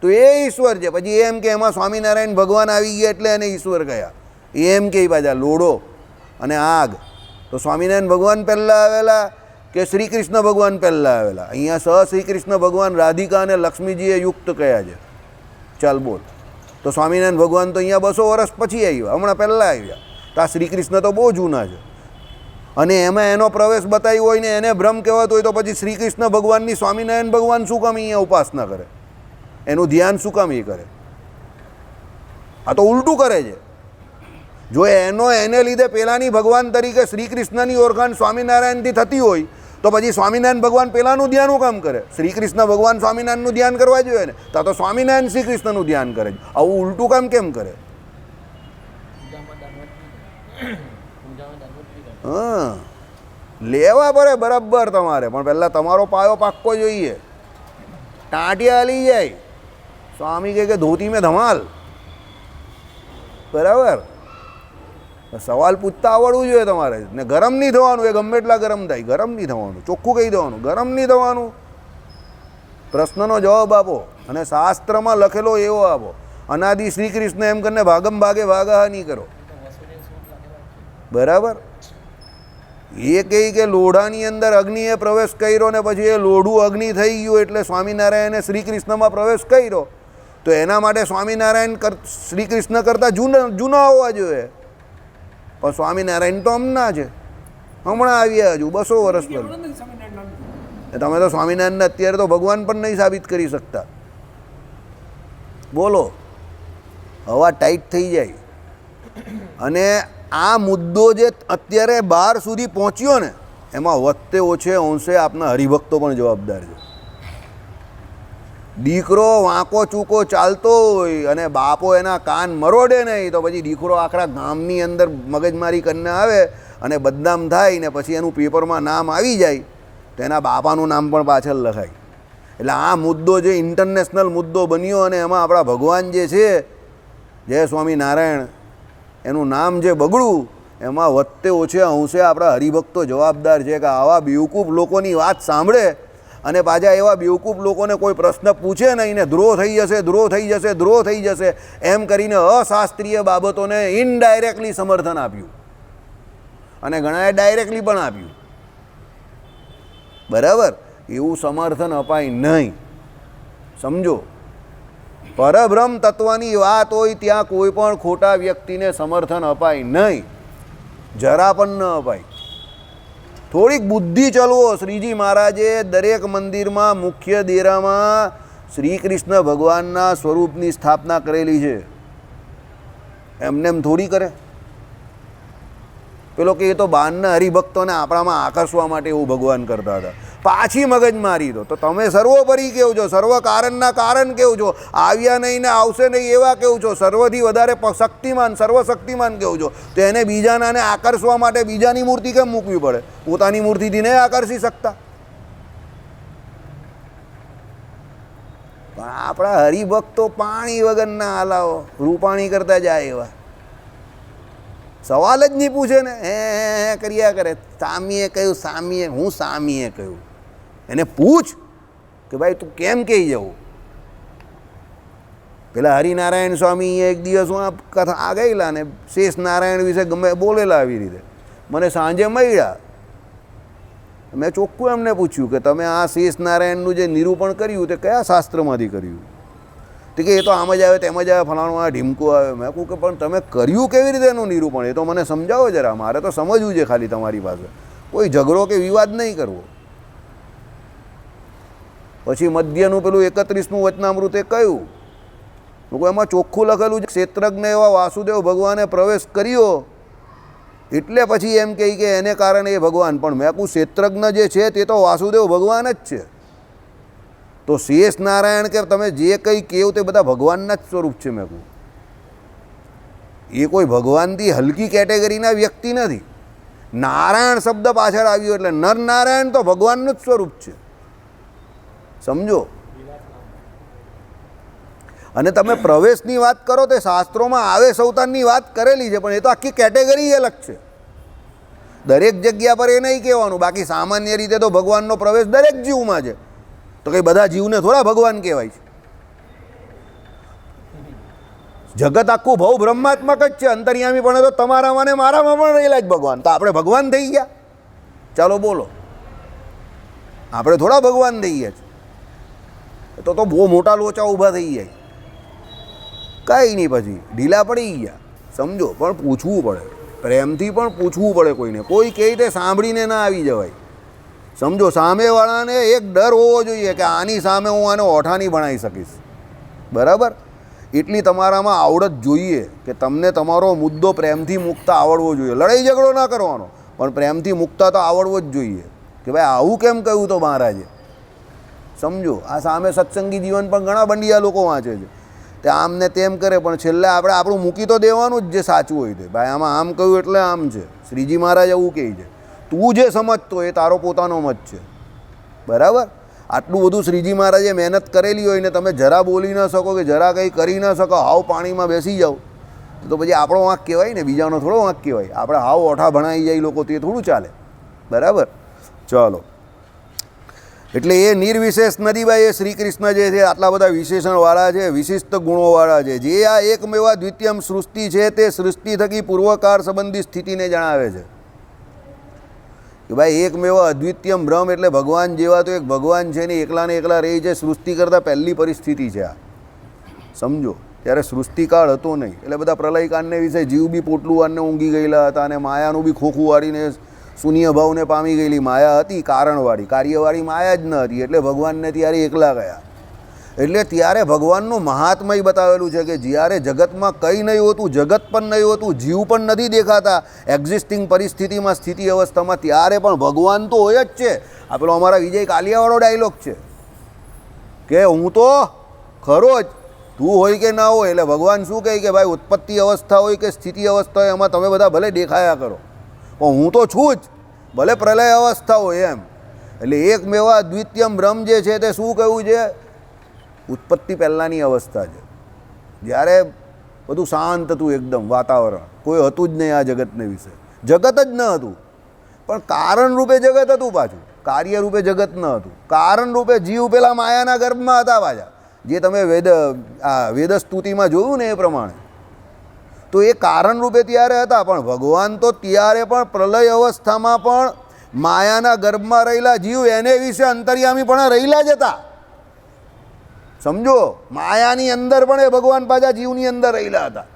Speaker 1: તો એ ઈશ્વર છે. પછી એમ કે એમાં સ્વામિનારાયણ ભગવાન આવી ગયા એટલે એને ઈશ્વર કહ્યા. એમ કે પાછા લોડો અને આગ. તો સ્વામિનારાયણ ભગવાન પહેલાં આવેલા કે શ્રી કૃષ્ણ ભગવાન પહેલાં આવેલા? અહીંયા સહ શ્રી કૃષ્ણ ભગવાન રાધિકા અને લક્ષ્મીજીએ યુક્ત કયા છે. ચાલ બોલ. તો સ્વામિનારાયણ ભગવાન તો અહીંયા 200 વર્ષ પછી આવ્યા, હમણાં પહેલાં આવ્યા. તો આ શ્રી કૃષ્ણ તો બહુ જૂના છે. અને એમાં એનો પ્રવેશ બતાવ્યો હોય ને એને ભ્રમ કહેવાતો હોય તો પછી શ્રી કૃષ્ણ ભગવાનની સ્વામિનારાયણ ભગવાન શું કામ અહીંયા ઉપાસના કરે? એનું ધ્યાન શું કામ એ કરે? આ તો ઉલટું કરે છે. જો એને લીધે પેલાની ભગવાન તરીકે શ્રી કૃષ્ણની ઓળખાણ સ્વામિનારાયણથી થતી હોય તો પછી સ્વામિનારાયણ ભગવાન પેલાનું ધ્યાન શું કામ કરે? શ્રી કૃષ્ણ ભગવાન સ્વામિનારાયણનું ધ્યાન કરવા જોઈએ ને. તો સ્વામિનારાયણ શ્રી કૃષ્ણનું ધ્યાન કરે છે. આવું ઉલટું કામ કેમ કરે? હા, લેવા પડે બરાબર તમારે, પણ પહેલાં તમારો પાયો પાક્કો જોઈએ. ટાંટિયા હાલી જાય, સ્વામી કહે કે ધોતી મેં ધમાલ. બરાબર, સવાલ પૂછતા આવડવું જોઈએ તમારે. ને ગરમ નહીં થવાનું, એ ગમે એટલા ગરમ થાય, ગરમ નહીં થવાનું. ચોખ્ખું કહી દેવાનું, ગરમ નહીં થવાનું. પ્રશ્નનો જવાબ આપો અને શાસ્ત્રમાં લખેલો એવો આપો. અનાદિ શ્રી કૃષ્ણ એમ કરીને ભાગમ ભાગે ભાગા નહીં કરો, બરાબર. એ કહે કે લોઢાની અંદર અગ્નિએ પ્રવેશ કર્યો ને પછી એ લોઢું અગ્નિ થઈ ગયું એટલે સ્વામિનારાયણે શ્રી કૃષ્ણમાં પ્રવેશ કર્યો, તો એના માટે સ્વામિનારાયણ શ્રી કૃષ્ણ કરતાં જૂના હોવા જોઈએ, પણ સ્વામિનારાયણ તો હમણાં છે, હમણાં આવ્યા હજુ 200 વર્ષ પહેલાં. તમે તો સ્વામિનારાયણને અત્યારે તો ભગવાન પણ નહીં સાબિત કરી શકતા. બોલો, હવા ટાઈટ થઈ જાય. અને આ મુદ્દો જે અત્યારે બહાર સુધી પહોંચ્યો ને એમાં વધતે ઓછે અંશે આપના હરિભક્તો પણ જવાબદાર છે. દીકરો વાંકો ચૂકો ચાલતો હોય અને બાપો એના કાન મરોડે નહીં તો પછી દીકરો આખરા ગામની અંદર મગજમારી કરીને આવે અને બદનામ થાય ને પછી એનું પેપરમાં નામ આવી જાય તો એના બાપાનું નામ પણ પાછળ લખાય. એટલે આ મુદ્દો જે ઇન્ટરનેશનલ મુદ્દો બન્યો અને એમાં આપણા ભગવાન જે છે જય સ્વામિનારાયણ એનું નામ જે બગડ્યું એમાં વધતે ઓછે અંશે આપણા હરિભક્તો જવાબદાર છે કે આવા બેવકૂફ લોકોની વાત સાંભળે અને પાછા એવા બેવકૂફ લોકોને કોઈ પ્રશ્ન પૂછે નહીં ને ધ્રોહ થઈ જશે, ધ્રોહ થઈ જશે, ધ્રોહ થઈ જશે એમ કરીને અશાસ્ત્રીય બાબતોને ઇનડાયરેક્ટલી સમર્થન આપ્યું અને ઘણાએ ડાયરેક્ટલી પણ આપ્યું, બરાબર. એવું સમર્થન અપાય નહીં, સમજો. પરબ્રહ્મ તત્વની વાત હોય ત્યાં કોઈ પણ ખોટા વ્યક્તિને સમર્થન અપાય નહીં, જરા પણ ન અપાય. થોડીક બુદ્ધિ ચલવો. શ્રીજી મહારાજે દરેક મંદિરમાં મુખ્ય દેરામાં શ્રી કૃષ્ણ ભગવાનના સ્વરૂપની સ્થાપના કરેલી છે, એમને એમ થોડી કરે. પેલો કે એ તો બહારના હરિભક્તોને આપણામાં આકર્ષવા માટે એવું ભગવાન કરતા હતા. પાછી મગજ મારી દો તો તમે સર્વોપરી કેવું છો, સર્વ કારણના કારણ કેવું છો, આવ્યા નહીં ને આવશે નહીં એવા કેવું છો, સર્વથી વધારે શક્તિમાન સર્વશક્તિમાન કેવું છો, તો એને બીજાનાને આકર્ષવા માટે બીજાની મૂર્તિ કેમ મૂકવી પડે? પોતાની મૂર્તિથી નહીં આકર્ષી શકતા? પણ આપણા હરિભક્તો પાણી વગરના હાલાઓ રૂપાણી કરતા જાય એવા સવાલ જ નહીં પૂછે ને, હે કર્યા કરે. સામીએ કહ્યું, સામીએ હું સામીએ કહ્યું, એને પૂછ કે ભાઈ તું કેમ કહી જવું. પેલા હરિનારાયણ સ્વામી એક દિવસ હું કથા આ ગયેલા ને શેષ નારાયણ વિશે ગમે બોલેલા આવી રીતે, મને સાંજે મળ્યા. મેં ચોખ્ખું એમને પૂછ્યું કે તમે આ શેષ નારાયણનું જે નિરૂપણ કર્યું તે કયા શાસ્ત્રમાંથી કર્યું? તો કે એ તો આમ જ આવે તેમ જ આવે, ફલાણું આવે, ઢીમકું આવે. મેં કહું કે પણ તમે કર્યું કેવી રીતે એનું નિરૂપણ? એ તો મને સમજાવો જરા, મારે તો સમજવું છે ખાલી તમારી પાસે, કોઈ ઝઘડો કે વિવાદ નહીં કરવો. પછી મધ્યનું પેલું 31મું વચનામૃતે કહ્યું, એમાં ચોખ્ખું લખેલું છે ક્ષેત્રજ્ઞ એવા વાસુદેવ ભગવાને પ્રવેશ કર્યો એટલે પછી એમ કહે કે એને કારણે એ ભગવાન. પણ મેં કહું ક્ષેત્રજ્ઞ જે છે તે તો વાસુદેવ ભગવાન જ છે. તો શેષ નારાયણ કે તમે જે કંઈ કહો તે બધા ભગવાનના જ સ્વરૂપ છે. મેં કહું એ કોઈ ભગવાનથી હલકી કેટેગરીના વ્યક્તિ નથી. નારાયણ શબ્દ પાછળ આવ્યો એટલે નર નારાયણ તો ભગવાનનું જ સ્વરૂપ છે, સમજો. અને તમે પ્રવેશની વાત કરો તે શાસ્ત્રોમાં આવેશ અવતારની વાત કરેલી છે, પણ એ તો આખી કેટેગરી અલગ છે. દરેક જગ્યા પર એ નહીં કહેવાનું. બાકી સામાન્ય રીતે તો ભગવાનનો પ્રવેશ દરેક જીવમાં છે, તો કંઈ બધા જીવને થોડા ભગવાન કહેવાય છે. જગત આખું ભવ બ્રહ્માત્મક જ છે, અંતર્યામી પણ તો તમારામાં ને મારામાં પણ રહેલા જ ભગવાન. તો આપણે ભગવાન થઈ ગયા? ચાલો બોલો, આપણે થોડા ભગવાન થઈ ગયા છે? તો બહુ મોટા લોચા ઊભા થઈ જાય. કાંઈ નહીં, પછી ઢીલા પડી ગયા, સમજો. પણ પૂછવું પડે, પ્રેમથી પણ પૂછવું પડે કોઈને. કોઈ કહે તે સાંભળીને ના આવી જવાય, સમજો. સામેવાળાને એક ડર હોવો જોઈએ કે આની સામે હું આને ઓઠાની ભણાવી શકીશ, બરાબર. એટલી તમારામાં આવડત જોઈએ કે તમને તમારો મુદ્દો પ્રેમથી મૂકતા આવડવો જોઈએ. લડાઈ ઝઘડો ના કરવાનો, પણ પ્રેમથી મૂકતા તો આવડવો જ જોઈએ કે ભાઈ આવું કેમ કહ્યું તો મહારાજે, સમજો. આ સામે સત્સંગી જીવન પણ ઘણા બંડિયા લોકો વાંચે છે, તે આમ ને તેમ કરે, પણ છેલ્લે આપણે આપણું મૂકી તો દેવાનું જ જે સાચું હોય તે. ભાઈ આમાં આમ કહ્યું એટલે આમ છે. શ્રીજી મહારાજ એવું કહે છે, તું જે સમજતો એ તારો પોતાનો મત છે, બરાબર. આટલું બધું શ્રીજી મહારાજે મહેનત કરેલી હોય ને તમે જરા બોલી ન શકો કે જરા કંઈ કરી ન શકો, હાવ પાણીમાં બેસી જાઓ, તો પછી આપણો વાંક કહેવાય ને, બીજાનો થોડો વાંક કહેવાય. આપણે હાવ ઓઠા ભણાઈ જાય લોકો તે થોડું ચાલે, બરાબર. ચાલો એટલે એ નિર્વિશેષ નથી ભાઈ, એ શ્રી કૃષ્ણ જે છે આટલા બધા વિશેષણવાળા છે, વિશિષ્ટ ગુણોવાળા છે. જે આ એકમેવા દ્વિતીયમ સૃષ્ટિ છે તે સૃષ્ટિ થકી પૂર્વકાર સંબંધી સ્થિતિને જણાવે છે કે ભાઈ એકમેવા અદ્વિતીયમ બ્રહ્મ એટલે ભગવાન જેવા તો એક ભગવાન છે ને એકલાને એકલા રહી છે. સૃષ્ટિ કરતાં પહેલી પરિસ્થિતિ છે આ, સમજો. ત્યારે સૃષ્ટિકાળ હતો નહીં, એટલે બધા પ્રલયકાળને વિશે જીવ બી પોટલું વાળને ઊંઘી ગયેલા હતા અને માયાનું બી ખોખું વાળીને શૂન્ય ભાવને પામી ગયેલી માયા હતી, કારણવાળી. કાર્યવાળી માયા જ ન હતી, એટલે ભગવાનને ત્યારે એકલા ગયા. એટલે ત્યારે ભગવાનનું મહાત્મય બતાવેલું છે કે જ્યારે જગતમાં કંઈ નહીં હોતું, જગત પણ નહીં હોતું, જીવ પણ નથી દેખાતા એક્ઝિસ્ટિંગ પરિસ્થિતિમાં, સ્થિતિ અવસ્થામાં, ત્યારે પણ ભગવાન તો હોય જ છે. આ પેલો અમારા વિજય કાલિયાવાળો ડાયલોગ છે કે હું તો ખરો જ, તું હોય કે ના હોય. એટલે ભગવાન શું કહે કે ભાઈ ઉત્પત્તિ અવસ્થા હોય કે સ્થિતિ અવસ્થા હોય, એમાં તમે બધા ભલે દેખાયા કરો પણ હું તો છું જ, ભલે પ્રલય અવસ્થા હોય એમ. એટલે એકમેવા દ્વિતીયમ બ્રહ્મ જે છે તે શું કહ્યું છે? ઉત્પત્તિ પહેલાંની અવસ્થા છે, જ્યારે બધું શાંત હતું, એકદમ વાતાવરણ, કોઈ હતું જ નહીં આ જગતને વિશે. જગત જ ન હતું, પણ કારણ રૂપે જગત હતું પાછું, કાર્ય રૂપે જગત ન હતું. કારણ રૂપે જીવ પેલા માયાના ગર્ભમાં હતા પાછા, જે તમે વેદ સ્તુતિમાં જોયું ને એ પ્રમાણે. તો એ કારણ રૂપે ત્યારે હતા, પણ ભગવાન તો ત્યારે પણ પ્રલય અવસ્થામાં પણ માયાના ગર્ભમાં રહેલા જીવ એને વિશે અંતર્યામી પણ રહેલા જ હતા, સમજો. માયાની અંદર પણ એ ભગવાન પાછા જીવની અંદર રહેલા હતા,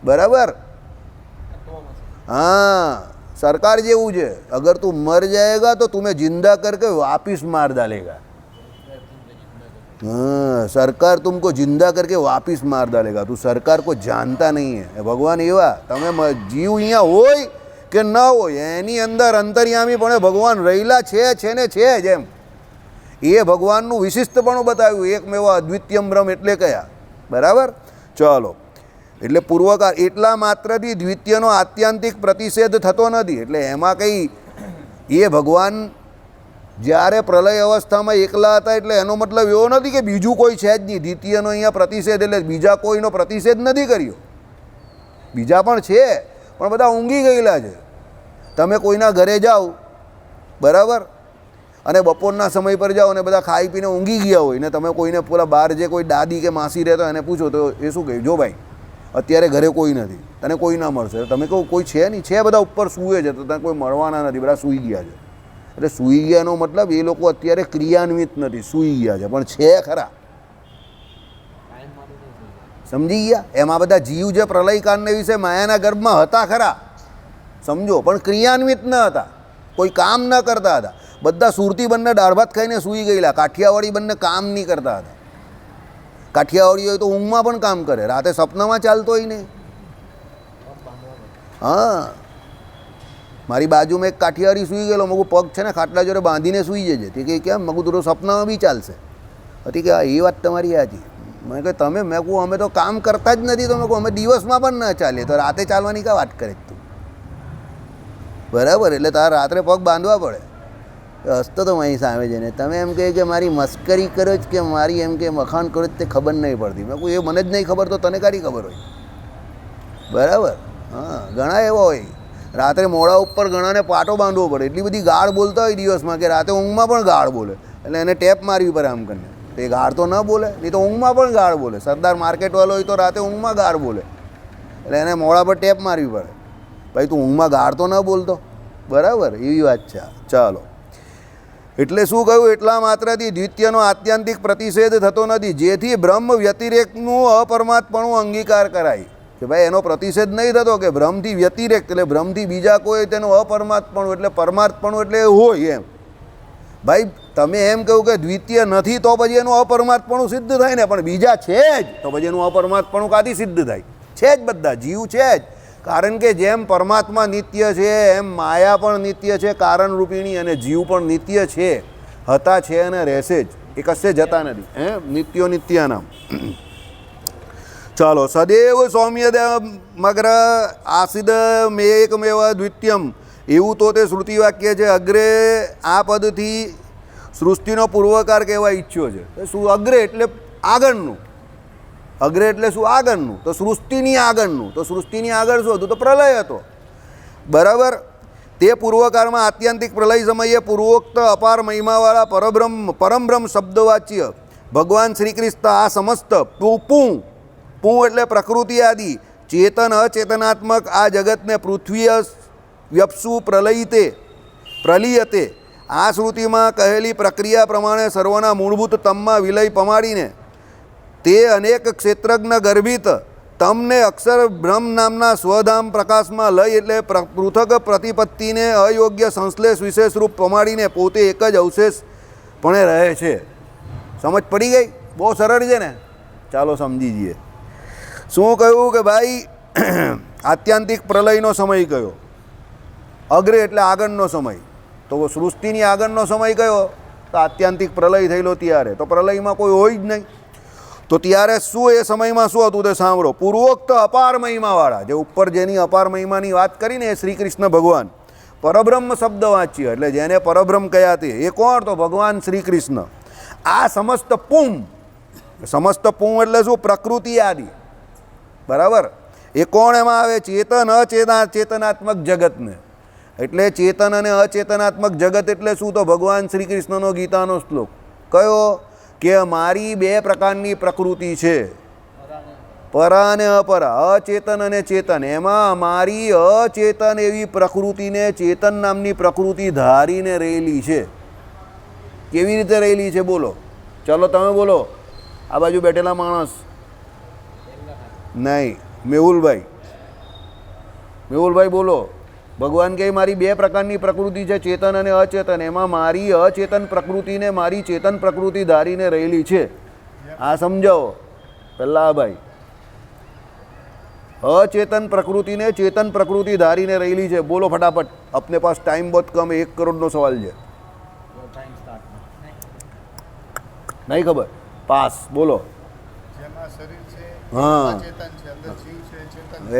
Speaker 1: બરાબર. हाँ, सरकार જેવું છે, अगर तू मर जाएगा तो तुम्हें जिंदा करके वापिस मार डालेगा. हाँ, सरकार तुमको जिंदा करके वापिस मार डालेगा. तू सरकार को जानता नहीं है. भगवान एवा તમે જીવ અહીંયા હોય કે ન હોય એની અંદર અંતર્યામી પણ ભગવાન રહેલા છે ને છે જ એમ. એ ભગવાનનું વિશિષ્ટપણું બતાવ્યું. એકમેવા અદ્વિતીયમ બ્રહ્મ એટલે કયા, બરાબર. ચલો, એટલે પૂર્વકાર એટલા માત્રથી દ્વિતીયનો આત્યંતિક પ્રતિષેધ થતો નથી. એટલે એમાં કંઈ એ ભગવાન જ્યારે પ્રલય અવસ્થામાં એકલા હતા એટલે એનો મતલબ એવો નથી કે બીજું કોઈ છે જ નહીં. દ્વિતીયનો અહીંયા પ્રતિષેધ એટલે બીજા કોઈનો પ્રતિષેધ નથી કર્યો. બીજા પણ છે, પણ બધા ઊંઘી ગયેલા છે. તમે કોઈના ઘરે જાઓ, બરાબર, અને બપોરના સમય પર જાઓ અને બધા ખાઈ પીને ઊંઘી ગયા હોય ને તમે કોઈને પેલા બહાર જે કોઈ દાદી કે માસી રહેતો એને પૂછો તો એ શું કહે? જો ભાઈ અત્યારે ઘરે કોઈ નથી, તને કોઈ ના મળશે. તમે કહો કોઈ છે નહીં, છે, બધા ઉપર સૂવે છે, તો તને કોઈ મળવાના નથી, બધા સૂઈ ગયા છે. એટલે સૂઈ ગયાનો મતલબ એ લોકો અત્યારે ક્રિયાન્વિત નથી, સૂઈ ગયા છે, પણ છે ખરા, સમજી ગયા? એમાં બધા જીવ જે પ્રલયકાળને વિશે માયાના ગર્ભમાં હતા ખરા, સમજો, પણ ક્રિયાન્વિત ન હતા, કોઈ કામ ન કરતા હતા. બધા સુરતી બંને દાળ ભાત ખાઈને સૂઈ ગયેલા. કાઠિયાવાડી બંને કામ નહીં કરતા હતા. કાઠિયાવાડી હોય તો ઊંઘમાં પણ કામ કરે, રાતે સપનામાં ચાલતો હોય ને. હા, મારી બાજુમાં એક કાઠિયાવાડી સૂઈ ગયેલો. મગું પગ છે ને ખાટલા જોડે બાંધીને સૂઈ જજે. તે કે કેમ? મગું તો સપનામાં બી ચાલશે. હતી કે એ વાત તમારી સાચી. મેં કહે તમે, મેં કહું અમે તો કામ કરતા જ નથી. તો મેં કહું અમે દિવસમાં પણ ન ચાલીએ, તો રાતે ચાલવાની કા વાત કરે તું? બરાબર. એટલે તારે રાત્રે પગ બાંધવા પડે. હસતો તો મારી સામે જઈને તમે એમ કહે કે મારી મસ્કરી કરો જ કે મારી એમ કે વખાણ કરો જ તે ખબર નહીં પડતી. મેં કહું એ મને જ નહીં ખબર તો તને કારી ખબર હોય? બરાબર. હા, ઘણા એવા હોય રાત્રે મોડા ઉપર ઘણાને પાટો બાંધવો પડે. એટલી બધી ગાળ બોલતા હોય દિવસમાં કે રાતે ઊંઘમાં પણ ગાળ બોલે. એટલે એને ટેપ મારવી પડે આમ કરીને. તો એ ગાળ તો ન બોલે, નહીં તો ઊંઘમાં પણ ગાળ બોલે. સરદાર માર્કેટવાળો હોય તો રાતે ઊંઘમાં ગાળ બોલે, એટલે એને મોડા પર ટેપ મારવી પડે. ભાઈ તું ઊંઘમાં ગાળ તો ન બોલતો, બરાબર. એવી વાત છે. ચાલો, એટલે શું કહ્યું? એટલા માત્રથી દ્વિતીયનો આત્યંતિક પ્રતિષેધ થતો નથી, જેથી બ્રહ્મ વ્યતિરેકનું અપરમાત્મનું અંગીકાર કરાય. કે ભાઈ એનો પ્રતિષેધ નહીં થતો કે બ્રહ્મથી વ્યતિરેક એટલે બ્રહ્મથી બીજા કોઈ તેનું અપરમાત્મનું એટલે પરમાત્મનું એટલે હોય એમ. ભાઈ તમે એમ કહ્યું કે દ્વિતીય નથી તો પછી એનું અપરમાત્મનું સિદ્ધ થાય ને, પણ બીજા છે જ તો પછી એનું અપરમાત્મનું કાથી સિદ્ધ થાય? છે જ, બધા જીવ છે જ. કારણ કે જેમ પરમાત્મા નિત્ય છે એમ માયા પણ નિત્ય છે કારણરૂપિણી, અને જીવ પણ નિત્ય છે, હતા છે અને રહેશે જ, એ કશે જતા નથી. નિત્યો નિત્યાનામ. ચાલો, સદૈવ સૌમ્ય મગ્ર આસિદ એકમેવ દ્વિતીયમ, એવું તો તે શ્રુતિ વાક્ય છે. અગ્રે આ પદથી સૃષ્ટિનો પૂર્વકાર કહેવા ઈચ્છ્યો છે. શું? અગ્રે એટલે આગળનું. અગ્રે એટલે શું? આગળનું. તો સૃષ્ટિની આગળનું. તો સૃષ્ટિની આગળ શું હતું? તો પ્રલય હતો, બરાબર. તે પૂર્વકાળમાં આત્યંતિક પ્રલય સમયે પૂર્વોક્ત અપાર મહિમાવાળા પરમબ્રહ્મ શબ્દવાચ્ય ભગવાન શ્રી કૃષ્ણ આ સમસ્ત પૂ એટલે પ્રકૃતિ આદિ ચેતન અચેતનાત્મક આ જગતને પૃથ્વી વ્યપસુ પ્રલીયતે આ શ્રુતિમાં કહેલી પ્રક્રિયા પ્રમાણે સર્વના મૂળભૂત તમમાં વિલય પમાડીને તે અનેક ક્ષેત્રજ્ઞ ગર્ભિત તમને અક્ષર બ્રહ્મ નામના સ્વધામ પ્રકાશમાં લઈ એટલે પૃથક પ્રતિપત્તિને અયોગ્ય સંશ્લેષ વિશેષ રૂપ પમાડીને પોતે એક જ અવશેષ પણ રહે છે. સમજ પડી ગઈ? બહુ સરળ છે ને? ચાલો સમજી જઈએ. શું કહ્યું કે ભાઈ આત્યંતિક પ્રલયનો સમય કયો? અગ્રે એટલે આગળનો સમય. તો સૃષ્ટિની આગળનો સમય કયો? તો આત્યંતિક પ્રલય થયેલો ત્યારે. તો પ્રલયમાં કોઈ હોય જ નહીં. તો ત્યારે શું એ સમયમાં શું હતું તે સાંભળો. પૂર્વોક્ત અપાર મહિમાવાળા, જે ઉપર જેની અપાર મહિમાની વાત કરીને એ શ્રી કૃષ્ણ ભગવાન પરબ્રહ્મ શબ્દ વાંચ્ય, એટલે જેને પરબ્રહ્મ કહ્યા તે એ કોણ? તો ભગવાન શ્રી કૃષ્ણ. આ સમસ્ત પૂમ એટલે શું? પ્રકૃતિ આદિ. બરાબર? એ કોણ એમાં આવે? ચેતન અચેતનાત્મક જગતને. એટલે ચેતન અને અચેતનાત્મક જગત એટલે શું? તો ભગવાન શ્રી કૃષ્ણનો ગીતાનો શ્લોક કયો? કે મારી બે પ્રકારની પ્રકૃતિ છે, પરા અને અપરા, અચેતન અને ચેતન. એમાં મારી અચેતન એવી પ્રકૃતિને ચેતન નામની પ્રકૃતિ ધારીને રહેલી છે. કેવી રીતે રહેલી છે? બોલો, ચલો તમે બોલો. આ બાજુ બેઠેલા માણસ નહીં, મેહુલભાઈ બોલો. ભગવાન કહે મારી બે પ્રકારની પ્રકૃતિ છે, ચેતન અને અચેતન. એમાં મારી અચેતન પ્રકૃતિને મારી ચેતન પ્રકૃતિ ધારીને રહેલી છે. આ સમજાવો પહેલાં. ભાઈ અચેતન પ્રકૃતિને ચેતન પ્રકૃતિ ધારીને રહેલી છે. બોલો ફટાફટ. अपने पास टाइम बहुत कम है. 1 करोड़નો સવાલ છે. નહીં ખબર? પાસ. બોલો. હા,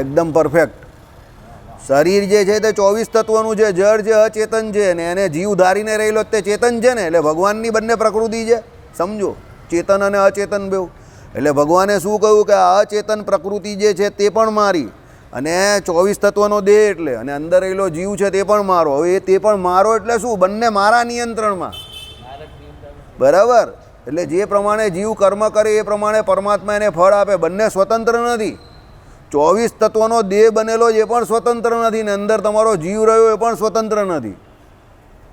Speaker 1: એકદમ પરફેક્ટ. શરીર જે છે તે 24 તત્વોનું છે, જળ જે અચેતન છે ને એને જીવ ધારીને રહેલો તે ચેતન છે ને. એટલે ભગવાનની બંને પ્રકૃતિ છે. સમજો, ચેતન અને અચેતન બેઉ. એટલે ભગવાને શું કહ્યું કે આ અચેતન પ્રકૃતિ જે છે તે પણ મારી, અને 24 તત્વનો દેહ એટલે, અને અંદર રહેલો જીવ છે તે પણ મારો. હવે તે પણ મારો એટલે શું? બંને મારા નિયંત્રણમાં. બરાબર? એટલે જે પ્રમાણે જીવ કર્મ કરે એ પ્રમાણે પરમાત્મા એને ફળ આપે. બંને સ્વતંત્ર નથી. 24 તત્વનો દેહ બનેલો એ પણ સ્વતંત્ર નથી ને અંદર તમારો જીવ રહ્યો એ પણ સ્વતંત્ર નથી.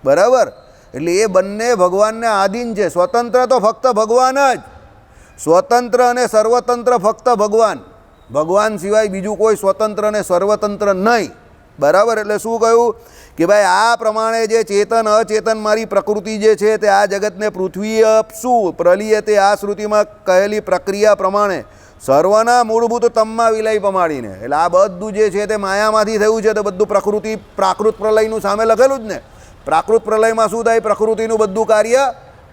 Speaker 1: બરાબર? એટલે એ બંને ભગવાનને આધીન છે. સ્વતંત્ર તો ફક્ત ભગવાન જ. સ્વતંત્ર અને સર્વતંત્ર ફક્ત ભગવાન. ભગવાન સિવાય બીજું કોઈ સ્વતંત્ર અને સર્વતંત્ર નહીં. બરાબર? એટલે શું કહ્યું કે ભાઈ આ પ્રમાણે જે ચેતન અચેતન મારી પ્રકૃતિ જે છે તે આ જગતને પૃથ્વી શું પ્રલીયતે આ શ્રુતિમાં કહેલી પ્રક્રિયા પ્રમાણે સર્વના મૂળભૂત તમમાં વિલય પમાડીને. એટલે આ બધું જે છે તે માયામાંથી થયું છે. તો બધું પ્રકૃતિ પ્રાકૃત પ્રલયનું સામે લખેલું જ ને. પ્રાકૃત પ્રલયમાં શું થાય? પ્રકૃતિનું બધું કાર્ય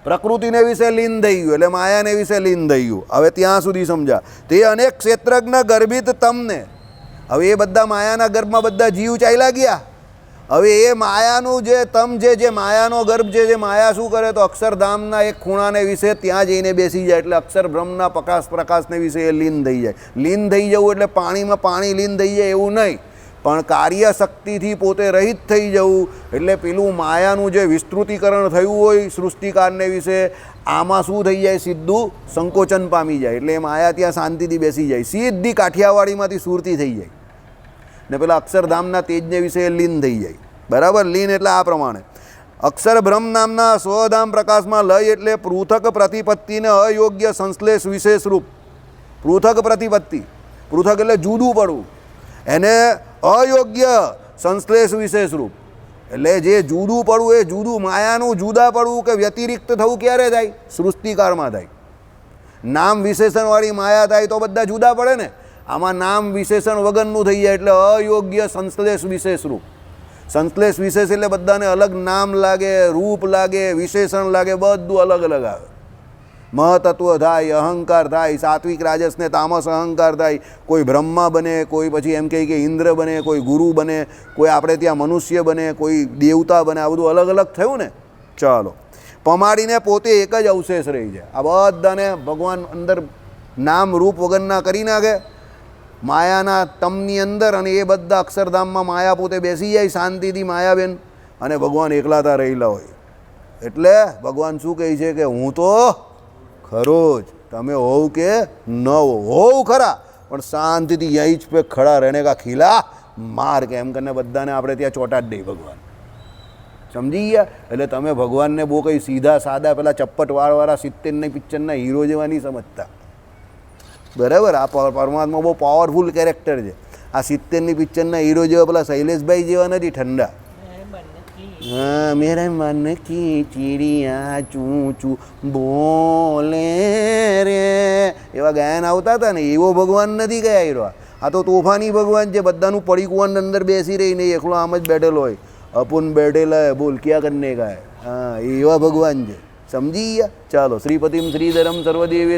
Speaker 1: પ્રકૃતિને વિશે લીન થઈ ગયું, એટલે માયાને વિશે લીન થઈ ગયું. હવે ત્યાં સુધી સમજા. તે અનેક ક્ષેત્રજ્ઞ ગર્ભિત તમને. હવે એ બધા માયાના ગર્ભમાં બધા જીવ ચાલ્યા ગયા. હવે એ માયાનું જે તમ જે માયાનો ગર્ભ છે, જે માયા શું કરે? તો અક્ષરધામના એક ખૂણાને વિશે ત્યાં જઈને બેસી જાય. એટલે અક્ષર બ્રહ્મના પ્રકાશને વિશે એ લીન થઈ જાય. લીન થઈ જવું એટલે પાણીમાં પાણી લીન થઈ જાય એવું નહીં, પણ કાર્ય શક્તિથી પોતે રહિત થઈ જવું. એટલે પેલું માયાનું જે વિસ્તૃતિકરણ થયું હોય સૃષ્ટિકારને વિશે, આમાં શું થઈ જાય? સીધું સંકોચન પામી જાય. એટલે એ માયા ત્યાં શાંતિથી બેસી જાય. સીધી કાઠિયાવાડીમાંથી સુરતી થઈ જાય ને પેલા અક્ષરધામના તેજને વિશે લીન થઈ જાય. બરાબર? લીન એટલે આ પ્રમાણે અક્ષર બ્રહ્મ નામના સ્વધામ પ્રકાશમાં લય એટલે પૃથક પ્રતિપત્તિને અયોગ્ય સંશ્લેષ વિશેષ રૂપ. પૃથક પ્રતિપત્તિ, પૃથક એટલે જુદું પડવું, એને અયોગ્ય સંશ્લેષ વિશેષ રૂપ. એટલે જે જુદું પડવું એ જુદું માયાનું જુદા પડવું કે વ્યતિરિક્ત થવું ક્યારે થાય? સૃષ્ટિકારમાં થાય. નામ વિશેષણવાળી માયા થાય તો બધા જુદા પડે ને. આમાં નામ વિશેષણ વગરનું થઈ જાય. એટલે અયોગ્ય સંશ્લેષ વિશેષ રૂપ. સંશ્લેષ વિશેષ એટલે બધાને અલગ નામ લાગે, રૂપ લાગે, વિશેષણ લાગે, બધું અલગ અલગ આવે. મહતત્વ થાય, અહંકાર થાય, સાત્વિક રાજસ ને તામસ અહંકાર થાય. કોઈ બ્રહ્મા બને, કોઈ પછી એમ કહે કે ઇન્દ્ર બને, કોઈ ગુરુ બને, કોઈ આપણે ત્યાં મનુષ્ય બને, કોઈ દેવતા બને. આ બધું અલગ અલગ થયું ને. ચાલો, પમાડીને પોતે એક જ અવશેષ રહી છે. આ બધાને ભગવાન અંદર નામ રૂપ વગરના કરી નાખે. માયાના તમની અંદર, અને એ બધા અક્ષરધામમાં માયા પોતે બેસી જાય શાંતિથી માયાબેન, અને ભગવાન એકલાતા રહેલા હોય. એટલે ભગવાન શું કહે છે કે હું તો ખરો જ, તમે હોવ કે ન હોવ ખરા, પણ શાંતિથી યહીં જ પે ખડા રહેને કા ખીલા માર કે એમ કરીને બધાને આપણે ત્યાં ચોટા જ દઈએ ભગવાન. સમજી ગયા? એટલે તમે ભગવાનને બહુ કંઈ સીધા સાદા પેલા ચપ્પટ વાળવાળા 70ની પિક્ચરના હીરો જેવા નહીં સમજતા. બરાબર? આ પરમાત્મા બહુ પાવરફુલ કેરેક્ટર છે. આ 70ની પિક્ચરના હીરો જેવા પેલા શૈલેષભાઈ જેવા નથી ઠંડા. हाँ मेरे मन की चिड़िया चूँ चूँ बोले रे, એવા ગાયન આવતા હતા ને, એવો ભગવાન નથી ગયા હીરો. આ તો તોફાની ભગવાન છે, બધાનું પડીકુવાન અંદર બેસી રહીને એકલો આમ જ બેઠેલો હોય. અપુન બેઠેલા હે, બોલ ક્યાં કરને કા હે. હા, એવા ભગવાન છે. સમજી ગયા? ચાલો. શ્રીપતિમ શ્રીધરમ સર્વદેવે